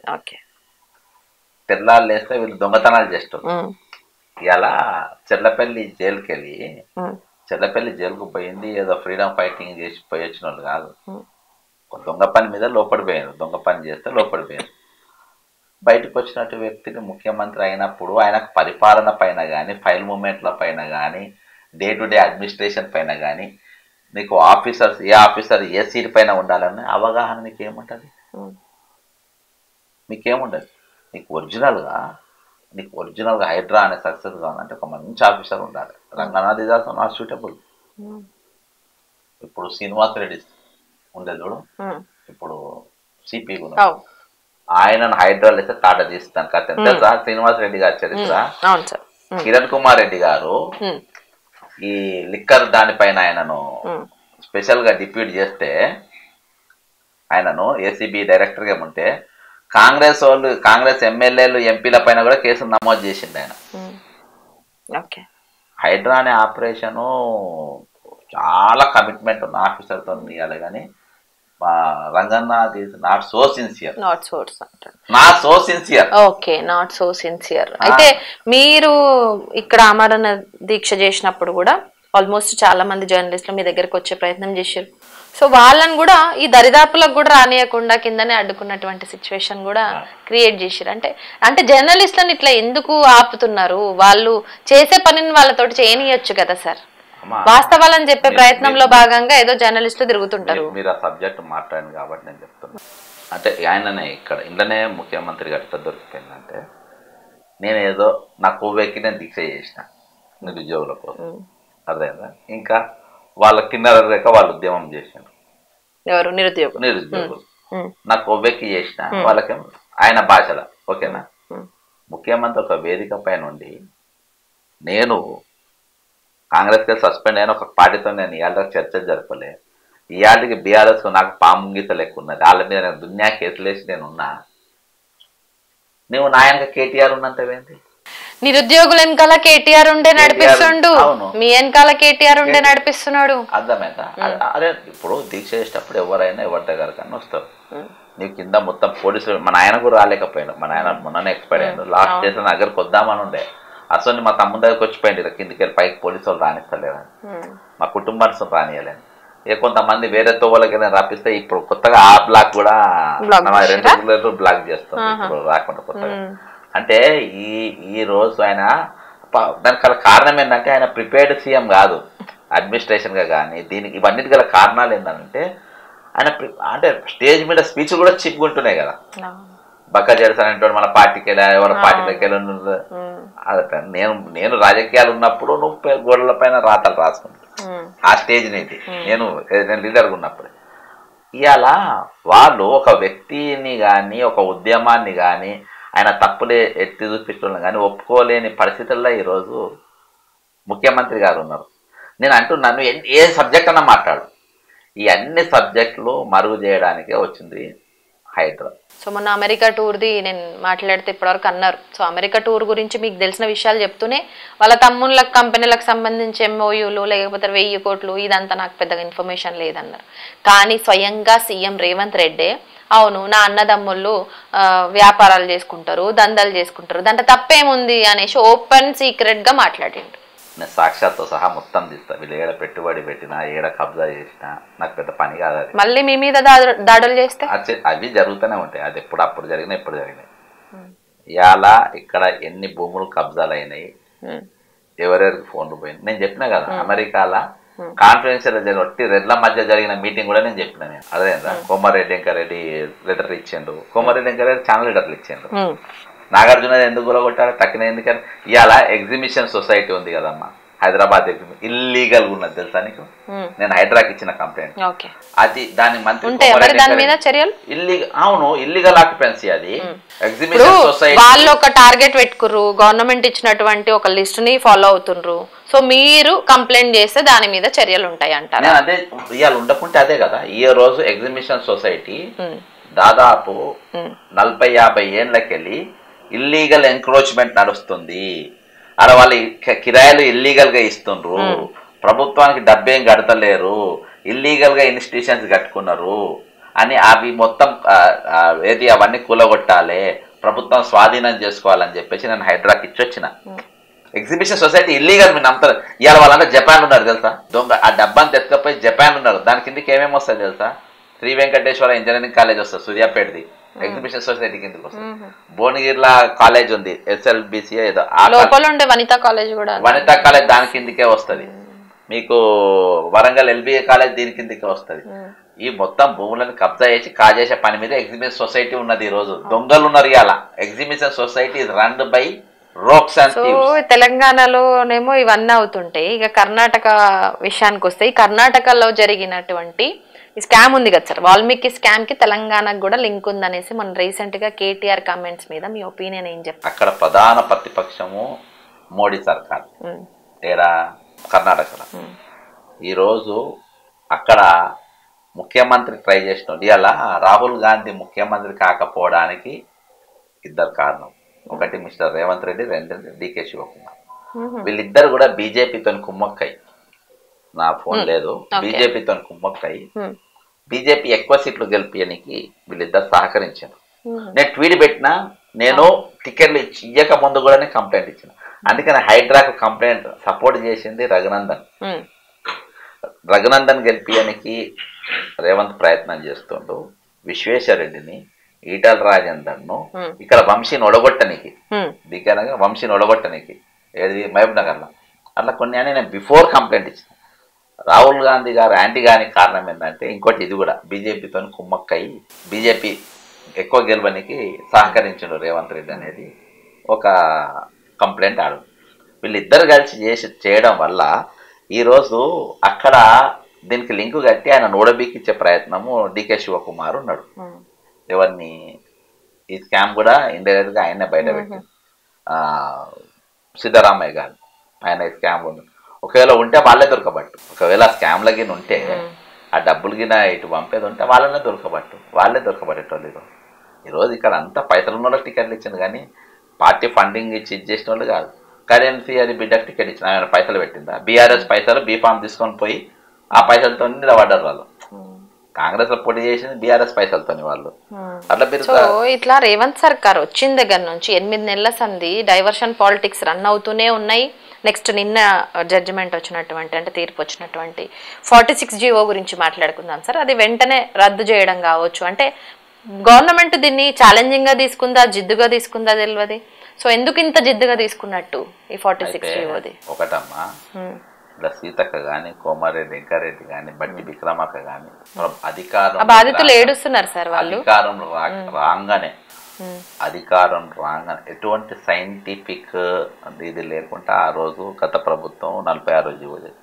తెల్లాళ్ళు వేస్తే వీళ్ళు దొంగతనాలు చేస్తారు. ఇలా చెర్లపల్లి జైలుకు పోయింది ఏదో ఫ్రీడమ్ ఫైటింగ్ చేసి పోయి వచ్చిన వాళ్ళు కాదు. దొంగ పని మీద లోపడిపోయారు, దొంగ పని చేస్తే లోపడిపోయారు. బయటకు వచ్చినట్టు వ్యక్తిని ముఖ్యమంత్రి అయినప్పుడు ఆయనకు పరిపాలన పైన కానీ, ఫైల్ మూమెంట్ల పైన కానీ, డే టు డే అడ్మినిస్ట్రేషన్ పైన కానీ, నీకు ఏ ఆఫీసర్ ఏ సీట్ పైన ఉండాలని అవగాహన నీకేముంటుంది? మీకేముండదు. నీకు ఒరిజినల్గా హైడ్రా అనే సక్సెస్ కావాలంటే ఒక మంచి ఆఫీసర్ ఉండాలి. Ranganath is also not suitable. ఇప్పుడు శ్రీనివాస్ రెడ్డి ఉండే చూడు, ఇప్పుడు సిపి ఆయనను హైడ్రాల్ వేస్తే తాట తీస్తాను కథ తెలుసా? శ్రీనివాస్ రెడ్డి గారి చరిత్ర. కిరణ్ కుమార్ రెడ్డి గారు ఈ లిక్కర్ దానిపైన ఆయనను స్పెషల్ గా డిప్యూట్ చేస్తే ఆయనను ఏసీబీ డైరెక్టర్ గా ఉంటే కాంగ్రెస్ వాళ్ళు కాంగ్రెస్ ఎమ్మెల్యేలు ఎంపీల పైన కూడా కేసులు నమోదు చేసిండు ఆయన. హైడ్రా అనే ఆపరేషను చాలా కమిట్మెంట్ ఉన్న ఆఫీసర్తో ఇవ్వాలి, కానీ మా Ranganna not so sincere. Okay, not so sincere. అయితే మీరు ఇక్కడ ఆమరణ దీక్ష చేసినప్పుడు కూడా ఆల్మోస్ట్ చాలా మంది జర్నలిస్టులు మీ దగ్గరకు వచ్చే ప్రయత్నం చేశారు. సో వాళ్ళని కూడా ఈ దరిదాపులకు కూడా రానియకుండా కిందనే అడ్డుకున్నటువంటి సిచ్యువేషన్ కూడా క్రియేట్ చేశారు. అంటే జర్నలిస్టులను ఇట్లా ఎందుకు ఆపుతున్నారు? వాళ్ళు చేసే పనిని వాళ్ళతోటి చేయనియొచ్చు కదా సార్. వాస్తవాలని చెప్పే ప్రయత్నంలో భాగంగా ఏదో జర్నలిస్టులు తిరుగుతుంటారు. మీరు ఆ సబ్జెక్ట్ మాట్లాడింది కాబట్టి నేను చెప్తున్నా. అంటే ఆయననే ఇక్కడ ఇంట్లోనే ముఖ్యమంత్రి గట్ట దొరికిపోయిందంటే నేను ఏదో నా కొవ్వెక్కి నేను దీక్ష చేసిన నిరుద్యోగుల కోసం, అర్థమైందా? ఇంకా వాళ్ళ కింద రేఖ వాళ్ళు ఉద్యమం చేసినారు. ఎవరు? నిరుద్యోగులు. నాకు కొవ్వెక్కి చేసిన వాళ్ళకేమో ఆయన భాషల. ఓకేనా? ముఖ్యమంత్రి ఒక వేదిక పై నుండి నేను కాంగ్రెస్ కి సస్పెండ్ అయిన ఒక పార్టీతో నేను ఇవాళ చర్చ జరపలే, ఇవాళకి బీఆర్ఎస్ నాకు పాముంగీత లెక్క ఉన్నది, వాళ్ళ మీద నేను దున్యా కేసులేసి నేను ఉన్నా, నువ్వు నాయనక కేటీఆర్ ఉన్నంతవేంటి? నిరుద్యోగుల వెనకాల కేటీఆర్ ఉండే నడిపిస్తుండు, మీ వెనకాల కేటీఆర్ ఉండే నడిపిస్తున్నాడు. అర్థమైందా? అదే ఇప్పుడు దీక్ష చేసేటప్పుడు ఎవరైనా ఎవరి దగ్గర కన్నా వస్తారు. నీవు కింద మొత్తం పోలీసులు, మన ఆయన కూడా రాలేకపోయాడు, మన ఆయన మొన్ననే ఎక్స్పైర్ అయ్యాడు. లాస్ట్ డేస్ నా దగ్గరకు వద్దామని ఉండే, అసలు మా తమ్ముడి దగ్గరకు వచ్చిపోయింది కిందికి వెళ్ళి పైకి పోలీసు వాళ్ళు రానిస్తలేదని, మా కుటుంబాన్ని రానియలేని. ఇక కొంతమంది వేరే తోవలకి రప్పిస్తే ఇప్పుడు కొత్తగా ఆ బ్లాక్ కూడా 2 బ్లాక్ చేస్తాం ఇప్పుడు రాకుండా కొత్తగా. అంటే ఈ రోజు ఆయన దానికి గల కారణం ఏంటంటే ఆయన ప్రిపేర్డ్ సీఎం కాదు అడ్మినిస్ట్రేషన్ గా కానీ దీనికి ఇవన్నిటి గల కారణాలు ఏంటంటే ఆయన అంటే స్టేజ్ మీద స్పీచ్ కూడా చిప్గా ఉంటున్నాయి కదా. బక్క చేస్తానంటే మన పార్టీకి వెళ్ళా ఎవరి పార్టీలోకి వెళ్ళి నేను రాజకీయాలు ఉన్నప్పుడు నువ్వు గోడల పైన రాతలు రాసుకుంటా ఆ స్టేజ్ నుంచి నేను లీడర్గా ఉన్నప్పుడు. ఇవాళ వాళ్ళు ఒక వ్యక్తిని కానీ ఒక ఉద్యమాన్ని కానీ ఆయన తప్పులే ఎత్తి చూపించడం కానీ ఒప్పుకోలేని పరిస్థితుల్లో ఈరోజు ముఖ్యమంత్రి గారు ఉన్నారు. నేను అంటున్నాను ఏ సబ్జెక్ట్ అన్నా మాట్లాడు, ఈ అన్ని సబ్జెక్టులు మరుగు చేయడానికే వచ్చింది హైడ్రా. సో మొన్న అమెరికా టూర్ది నేను మాట్లాడితే ఇప్పటివరకు అన్నారు. సో అమెరికా టూర్ గురించి మీకు తెలిసిన విషయాలు చెప్తూనే వాళ్ళ తమ్ముళ్ళకి కంపెనీలకు సంబంధించి ఎంఓయూలు లేకపోతే 1000 కోట్లు ఇదంతా నాకు పెద్దగా ఇన్ఫర్మేషన్ లేదన్నారు. కానీ స్వయంగా సీఎం రేవంత్ రెడ్డి అవును నా అన్నదమ్ముళ్ళు వ్యాపారాలు చేసుకుంటారు, దందాలు చేసుకుంటారు, దాంట్లో తప్పేముంది అనేసి ఓపెన్ సీక్రెట్ గా మాట్లాడిండు. నేను సాక్షాత్తో సహా మొత్తం తీస్తా, వీళ్ళు ఏడ పెట్టుబడి పెట్టినా ఏడ కబ్జా చేసినా నాకు పెద్ద పని కాదు. అది మళ్ళీ మీ మీద దాడులు చేస్తే అవి జరుగుతూనే ఉంటాయి. అది అప్పుడు జరిగినాయి, ఎప్పుడు జరిగినాయి. ఇవాళ ఇక్కడ ఎన్ని భూములు కబ్జాలు అయినాయి, ఎవరెవరికి ఫోన్లు పోయింది నేను చెప్పినా కదా. అమెరికాలో కాన్ఫరెన్షియల్ ఒట్టి రెడ్ల మధ్య జరిగిన మీటింగ్ కూడా నేను చెప్పిన. నేను అదేందా కోమారెడ్డి వెంకరెడ్డి లెటర్ ఇచ్చిండు, కోమారెడ్డి వెంకరెడ్డి ఛానల్ లెటర్లు ఇచ్చిండు. నాగార్జున ఎందుకు గులగొట్టారు తక్కిన ఎందుకని? ఇవాళ ఎగ్జిబిషన్ సొసైటీ ఉంది కదమ్మా హైదరాబాద్, ఇల్లీగల్ ఉన్నది తెలుసా నీకు? నేను హైడ్రాకి ఇచ్చిన కంప్లైంట్ అది, దాని మంత్రి అవును ఇల్లీగల్ ఆక్యుపెన్సీ అది. ఎగ్జిబిషన్ సొసైటీ వాళ్ళు ఒక టార్గెట్ పెట్టుకుర్రు, గవర్నమెంట్ ఇచ్చినటువంటి ఒక లిస్ట్ ని ఫాలో అవుతుండ్రు. సో మీరు కంప్లైంట్ చేస్తే దాని మీద చర్యలు ఉంటాయి అంటారు. అదే ఇవాళ ఉండకుంటే అదే కదా. ఈ రోజు ఎగ్జిబిషన్ సొసైటీ దాదాపు 40-50 ఏళ్ళకెళ్ళి ఇల్లీగల్ ఎంక్రోచ్మెంట్ నడుస్తుంది. అక్కడ వాళ్ళు కిరాయిలు ఇల్లీగల్ గా ఇస్తుండ్రు, ప్రభుత్వానికి డబ్బేం కడతలేరు, ఇల్లీగల్ గా ఇన్స్టిట్యూషన్స్ కట్టుకున్నారు అని అవి మొత్తం ఏది అవన్నీ కూలగొట్టాలి, ప్రభుత్వం స్వాధీనం చేసుకోవాలని చెప్పేసి నేను హైడ్రాకి ఇచ్చొచ్చిన. ఎగ్జిబిషన్ సొసైటీ ఇల్లీగల్ మీరు నమ్ముతారు. ఇవాళ వాళ్ళంతా జపాన్ ఉన్నారు తెలుసా, దొంగ ఆ డబ్బాని తెచ్చుకపోయి జపాన్ ఉన్నారు. దాని కిందకి ఏమేమి వస్తాయి తెలుసా? శ్రీ వెంకటేశ్వర ఇంజనీరింగ్ కాలేజ్ వస్తుంది సూర్యాపేటది, ఎగ్జిబిషన్ సొసైటీ కిందకి వస్తుంది. భువనగిరిలో కాలేజ్ ఉంది SLBC ఏదో, వనితా కాలేజ్ కూడా, వనితా కాలేజ్ దాని కిందకే వస్తుంది. మీకు వరంగల్ LBA కాలేజ్ దీని కిందకే వస్తుంది. ఈ మొత్తం భూములను కబ్జా చేసి కాజేసే పని మీద ఎగ్జిబిషన్ సొసైటీ ఉన్నది. ఈ రోజు దొంగలు ఉన్నారు. ఇవాళ exhibition society is run by rogues and thieves. తెలంగాణలోనేమో ఇవన్నీ అవుతుంటాయి. ఇక కర్ణాటక విషయానికి వస్తే కర్ణాటకలో జరిగినటువంటి ఈ స్కామ్ ఉంది కదా సార్, వాల్మీకి స్కామ్ కి తెలంగాణకు కూడా లింక్ ఉందనేసి మొన్న రీసెంట్ గా కేటీఆర్ కామెంట్స్ మీద మీ ఒపీనియన్ ఏం చెప్తారు? అక్కడ ప్రధాన ప్రతిపక్షము మోడీ సర్కార్, కర్ణాటకలో. ఈరోజు అక్కడ ముఖ్యమంత్రి ట్రై చేసినాడు. ఇలా రాహుల్ గాంధీ ముఖ్యమంత్రి కాకపోవడానికి ఇద్దరు కారణం. ఒకటి మిస్టర్ రేవంత్ రెడ్డి, రెండు డికే శివకుమార్. వీళ్ళిద్దరు కూడా బీజేపీతో కుమ్మక్కై, నా ఫోన్ లేదు, బీజేపీతో కుమ్మక్కై బీజేపీ ఎక్కువ సీట్లు గెలిపియనికి వీళ్ళిద్దరు సహకరించారు. నేను ట్వీట్ పెట్టినా, నేను టికెట్లు ఇయ్యక ముందు కూడా కంప్లైంట్ ఇచ్చిన. అందుకని హైడ్రాకు కంప్లైంట్ సపోర్ట్ చేసింది రఘునందన్. రఘునందన్ గెలిపియనికి రేవంత్ ప్రయత్నం చేస్తుండు. విశ్వేశ్వరరెడ్డిని, ఈటల రాజేందర్ను ఇక్కడ వంశీని ఒడగొట్టనికి, దిగ్గనగా వంశీని ఒడగొట్టనికి, ఏది మహబూబ్ నగర్లో అట్లా కొన్ని అని నేను బిఫోర్ కంప్లైంట్ ఇచ్చిన. రాహుల్ గాంధీ గారు యాంటీ గాని కారణం ఏంటంటే ఇంకోటి, ఇది కూడా బీజేపీతో కుమ్మక్కై బీజేపీ ఎక్కువ గెలవనికి సహకరించిండు రేవంత్ రెడ్డి అనేది ఒక కంప్లైంట్ ఆడు. వీళ్ళిద్దరు కలిసి చేయడం వల్ల ఈరోజు అక్కడ దీనికి లింకు కట్టి ఆయన నోడబీకిచ్చే ప్రయత్నము డికే శివకుమార్ ఉన్నాడు. ఎవరిని ఈ స్కామ్ కూడా ఇండైరెక్ట్ గా ఆయనే బయట పెట్టి సిద్ధరామయ్య గారు ఆయన ఈ స్కామ్ ఉంది. ఒకవేళ ఉంటే వాళ్ళే దొరకబట్టు. ఒకవేళ స్కామ్ లగిన ఉంటే ఆ డబ్బులు గిన ఇటు పంపేది ఉంటే వాళ్ళనే దొరకబట్టు, వాళ్ళే దొరకబట్టేటోళ్ళు. ఈరోజు ఇక్కడ అంతా పైసలు ఉన్న వాళ్ళకి టికెట్లు ఇచ్చింది కానీ పార్టీ ఫండింగ్ ఇచ్చి ఇచ్చేసిన వాళ్ళు కాదు. కరెన్సీ అది బిడ్డకు టికెట్ ఇచ్చిన ఆయన పైసలు పెట్టిందా? బీఆర్ఎస్ పైసలు బీఫామ్ తీసుకొని పోయి ఆ పైసలతో నిలబడ్డారు వాళ్ళు. కాంగ్రెస్ లో పోటీ చేసింది బీఆర్ఎస్ పైసలతోని వాళ్ళు. అట్లా సో ఇట్లా రేవంత్ సర్కార్ వచ్చిన దగ్గర నుంచి 8 నెలల సంది డైవర్షన్ పాలిటిక్స్ రన్ అవుతూనే ఉన్నాయి. నెక్స్ట్ నిన్న జడ్జిమెంట్ వచ్చినటువంటి, అంటే తీర్పు వచ్చినటువంటి 46 జీవో గురించి మాట్లాడుకుందాం సార్. అది వెంటనే రద్దు చేయడం కావచ్చు. అంటే గవర్నమెంట్ దీన్ని ఛాలెంజింగ్ గా తీసుకుందా, జిద్దుగా తీసుకుందా తెలియదు. సో ఎందుకు ఇంత జిద్దుగా తీసుకున్నట్టు ఈ 46 జీవోది? ఒకటమ్మా, ఇలా సీతక్క గాని, కోమారెడ్డి వెంకారెడ్డి గాని, బట్టి విక్రమక్క గాని అధికారం బాధితులు ఏడుస్తున్నారు సార్. వాళ్ళు అధికారం రాగానే ఎటువంటి సైంటిఫిక్ ఇది లేకుండా ఆ రోజు గత ప్రభుత్వం 46 జీవో చేసింది.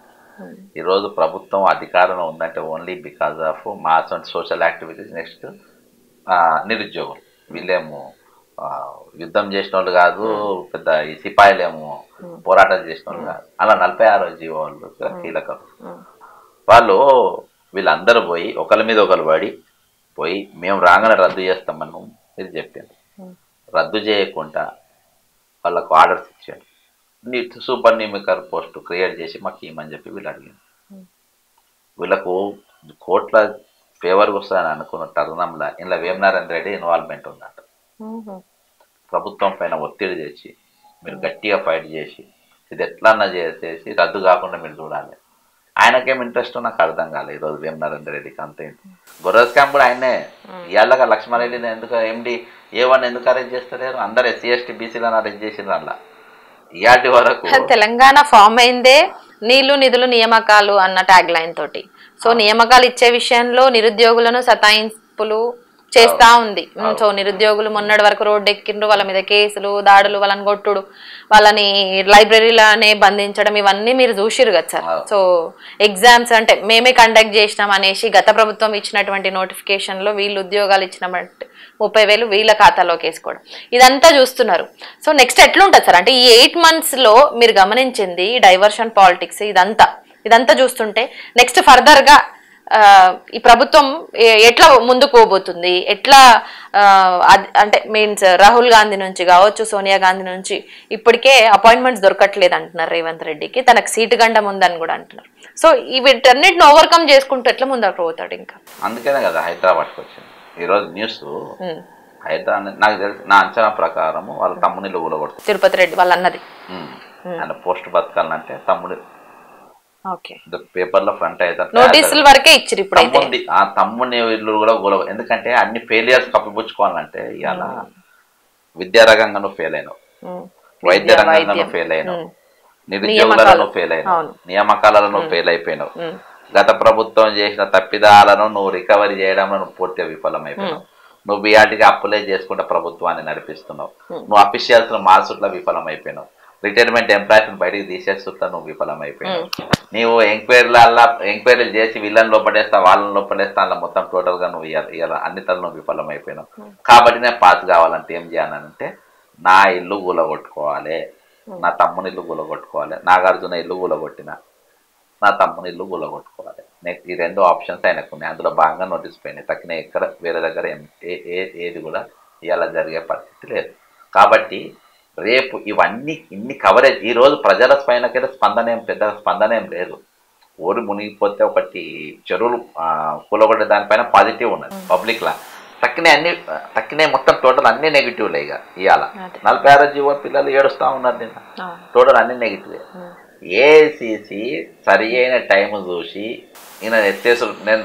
ఈరోజు ప్రభుత్వం అధికారంలో ఉందంటే only because of mass and social activities. Next నిరుద్యోగులు, వీళ్ళేమో యుద్ధం చేసిన వాళ్ళు కాదు, పెద్ద ఈ సిపాయిలేమో పోరాటం చేసిన వాళ్ళు కాదు. అలా 46 జీవోలు కీలకం. వాళ్ళు వీళ్ళందరూ పోయి ఒకరి మీద ఒకరు పడి పోయి మేము రాగానే రద్దు చేస్తామని ఇది చెప్పాను. రద్దు చేయకుండా వాళ్ళకు ఆర్డర్స్ ఇచ్చాడు. సూపర్ నియమికర్ పోస్టు క్రియేట్ చేసి మాకు ఇవ్వమని చెప్పి వీళ్ళు అడిగారు. వీళ్ళకు కోట్ల ఫేవర్గా వస్తుందని అనుకున్న తరుణంలో ఇలా వేమనారాయణ రెడ్డి ఇన్వాల్వ్మెంట్ ఉందట. ప్రభుత్వం పైన ఒత్తిడి చేసి మీరు గట్టిగా ఫైట్ చేసి ఇది ఎట్లన్నా చేసేసి రద్దు కాకుండా మీరు చూడాలి. ఆయనకేం ఇంట్రెస్ట్ నాకు అర్థం కాలేదు. ఈరోజు వేమనారాయణ రెడ్డికి అంతే. గొర్రె స్కామ్ కూడా ఆయనే. ఇవాళగా లక్ష్మారెడ్డిని ఎందుకు ఎండి A1 ఎందుకు అరెస్ట్ చేస్తలేరు? అందరు SC ST BCలను అరెస్ట్ చేసిన అలా ఇవాటి వరకు. తెలంగాణ ఫామ్ అయిందే నీళ్లు నిధులు నియామకాలు అన్న ట్యాగ్ లైన్ తోటి. సో నియామకాలు ఇచ్చే విషయంలో నిరుద్యోగులను సతాయింపులు చేస్తా ఉంది. సో నిరుద్యోగులు మొన్నటి వరకు రోడ్డు ఎక్కిండ్రు, వాళ్ళ మీద కేసులు, దాడులు, వాళ్ళని కొట్టుడు, వాళ్ళని లైబ్రరీలోనే బంధించడం, ఇవన్నీ మీరు చూసిరు కదా సార్. సో ఎగ్జామ్స్ అంటే మేమే కండక్ట్ చేసినాం అనేసి గత ప్రభుత్వం ఇచ్చినటువంటి నోటిఫికేషన్ లో వీళ్ళు ఉద్యోగాలు ఇచ్చినట్టు 30,000 వీళ్ళ ఖాతాలోకి వేసుకోవడం, ఇదంతా చూస్తున్నారు. సో నెక్స్ట్ ఎట్లుంటుంది సార్? అంటే ఈ 8 months లో మీరు గమనించింది డైవర్షన్ పాలిటిక్స్ ఇదంతా చూస్తుంటే నెక్స్ట్ ఫర్దర్ గా ఈ ప్రభుత్వం ఎట్లా ముందుకు పోబోతుంది? ఎట్లా అంటే మీన్స్ రాహుల్ గాంధీ నుంచి కావచ్చు, సోనియా గాంధీ నుంచి ఇప్పటికే అపాయింట్మెంట్స్ దొరకట్లేదు అంటున్నారు రేవంత్ రెడ్డికి, తనకు సీటు గండం ఉందని కూడా అంటున్నారు. సో వీటన్నిటిని ఓవర్కమ్ చేసుకుంటూ ఎట్లా ముందుకు పోతాడు? ఇంకా అందుకనే కదా హైదరాబాద్కి వచ్చింది ఈరోజు న్యూస్. హైదరాబాద్ నాకు తెలిసి నా అంచనా ప్రకారం వాళ్ళ తమ్ముని ఊలగొడుతుంది. తిరుపతి రెడ్డి వాళ్ళు అన్నది ఆయన పోస్ట్ బతకాలంటే తమ్ముడు పేపర్లో ఫ్రంట్ నోటీసుల వరకే ఇచ్చారు. ఇప్పుడు ఆ తమ్ముని ఇల్లు కూడా ఎందుకంటే అన్ని ఫెయిలియర్స్ కప్పిపుచ్చుకోవాలంటే ఇవాళ విద్యారంగంలో ఫెయిల్ అయినావు, వైద్య రంగంలో ఫెయిల్ అయినావు, నిరుద్యోగులలో ఫెయిల్ అయినావు, నియామకాలలో ఫెయిల్ అయిపోయినావు, గత ప్రభుత్వం చేసిన తప్పిదాలను నువ్వు రికవరీ చేయడంలో నువ్వు పూర్తిగా విఫలమైపోయినావు. నువ్వు బిఆర్టీకి అప్పులే చేసుకుంటే ప్రభుత్వాన్ని నడిపిస్తున్నావు. నువ్వు అఫీషియల్స్ మార్చుట్లా విఫలమైపోయినావు. రిటైర్మెంట్ ఎంప్లాయీస్ బయటికి తీసేస్తున్నా నువ్వు విఫలమైపోయినావు. నీవు ఎంక్వైరీలు చేసి వీళ్ళని లోపడేస్తా వాళ్ళని లోపడేస్తా అలా మొత్తం టోటల్ గా నువ్వు ఇవ్వాలి అన్ని తల నువ్వు విఫలమైపోయినావు. కాబట్టి నేను పాస్ కావాలంటే ఏం చేయాలంటే నా ఇల్లు కూలగొట్టుకోవాలి, నా తమ్ముని ఇల్లు గులగొట్టుకోవాలి, నాగార్జున ఇల్లు గులగొట్టిన నా తమ్ముని ఇల్లు గులగొట్టుకోవాలి. నెక్స్ట్ ఈ 2 ఆప్షన్స్ ఆయనకు ఉన్నాయి. అందులో భాగంగా నోటీస్ పోయినాయి. తక్కిన ఎక్కడ వేరే దగ్గర ఏది కూడా ఇవాళ జరిగే పరిస్థితి లేదు. కాబట్టి రేపు ఇవన్నీ ఇన్ని కవరేజ్ ఈరోజు ప్రజల పైనకైతే పెద్ద స్పందన ఏం లేదు. ఊరు మునిగిపోతే ఒకటి చెరువులు కూలగొట్టే దానిపైన పాజిటివ్ ఉన్నది పబ్లిక్లా. తక్కినాయి మొత్తం టోటల్ అన్ని నెగిటివ్లే. ఇవాళ 46 జీవో పిల్లలు ఏడుస్తూ ఉన్నారు. నిన్న టోటల్ అన్ని నెగిటివే. ఏఐసిసి సరి అయిన టైం చూసి ఈయన నేను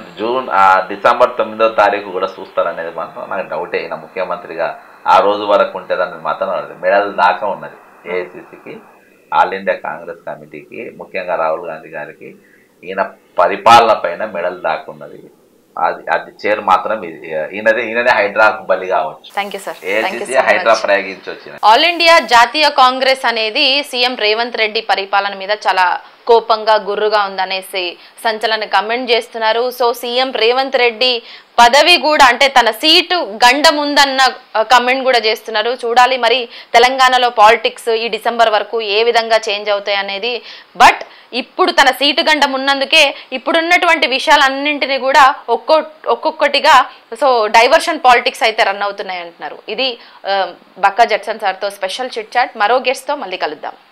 డిసెంబర్ 9వ తారీఖు కూడా చూస్తారనేది మాత్రం నాకు డౌటే. ఈయన ముఖ్యమంత్రిగా ఆ రోజు వరకు ఉంటుందని మాత్రం మెడల్ దాకా ఉన్నది ఏఐసిసికి, ఆల్ ఇండియా కాంగ్రెస్ కమిటీకి, ముఖ్యంగా రాహుల్ గాంధీ గారికి ఈయన పరిపాలన పైన మెడల్ దాకా ఉన్నది. అది చైర్ మాత్రం ఈయనదే హైడ్రాకు బలి కావచ్చు. ఏఐసిసి హైడ్రా ప్రయోగించి వచ్చింది. ఆల్ ఇండియా జాతీయ కాంగ్రెస్ అనేది సీఎం రేవంత్ రెడ్డి పరిపాలన మీద చాలా కోపంగా గుర్రుగా ఉందనేసి సంచలన కమెంట్ చేస్తున్నారు. సో సీఎం రేవంత్ రెడ్డి పదవి కూడా అంటే తన సీటు గండం ఉందన్న కమెంట్ కూడా చేస్తున్నారు. చూడాలి మరి తెలంగాణలో పాలిటిక్స్ ఈ డిసెంబర్ వరకు ఏ విధంగా చేంజ్ అవుతాయి అనేది. బట్ ఇప్పుడు తన సీటు గండం ఉన్నందుకే ఇప్పుడున్నటువంటి విషయాలన్నింటినీ కూడా ఒక్కొక్కటిగా సో డైవర్షన్ పాలిటిక్స్ అయితే రన్ అవుతున్నాయి అంటున్నారు. ఇది బక్కా జడ్సన్ సార్తో స్పెషల్ చిట్ చాట్. మరో గెస్ట్తో మళ్ళీ కలుద్దాం.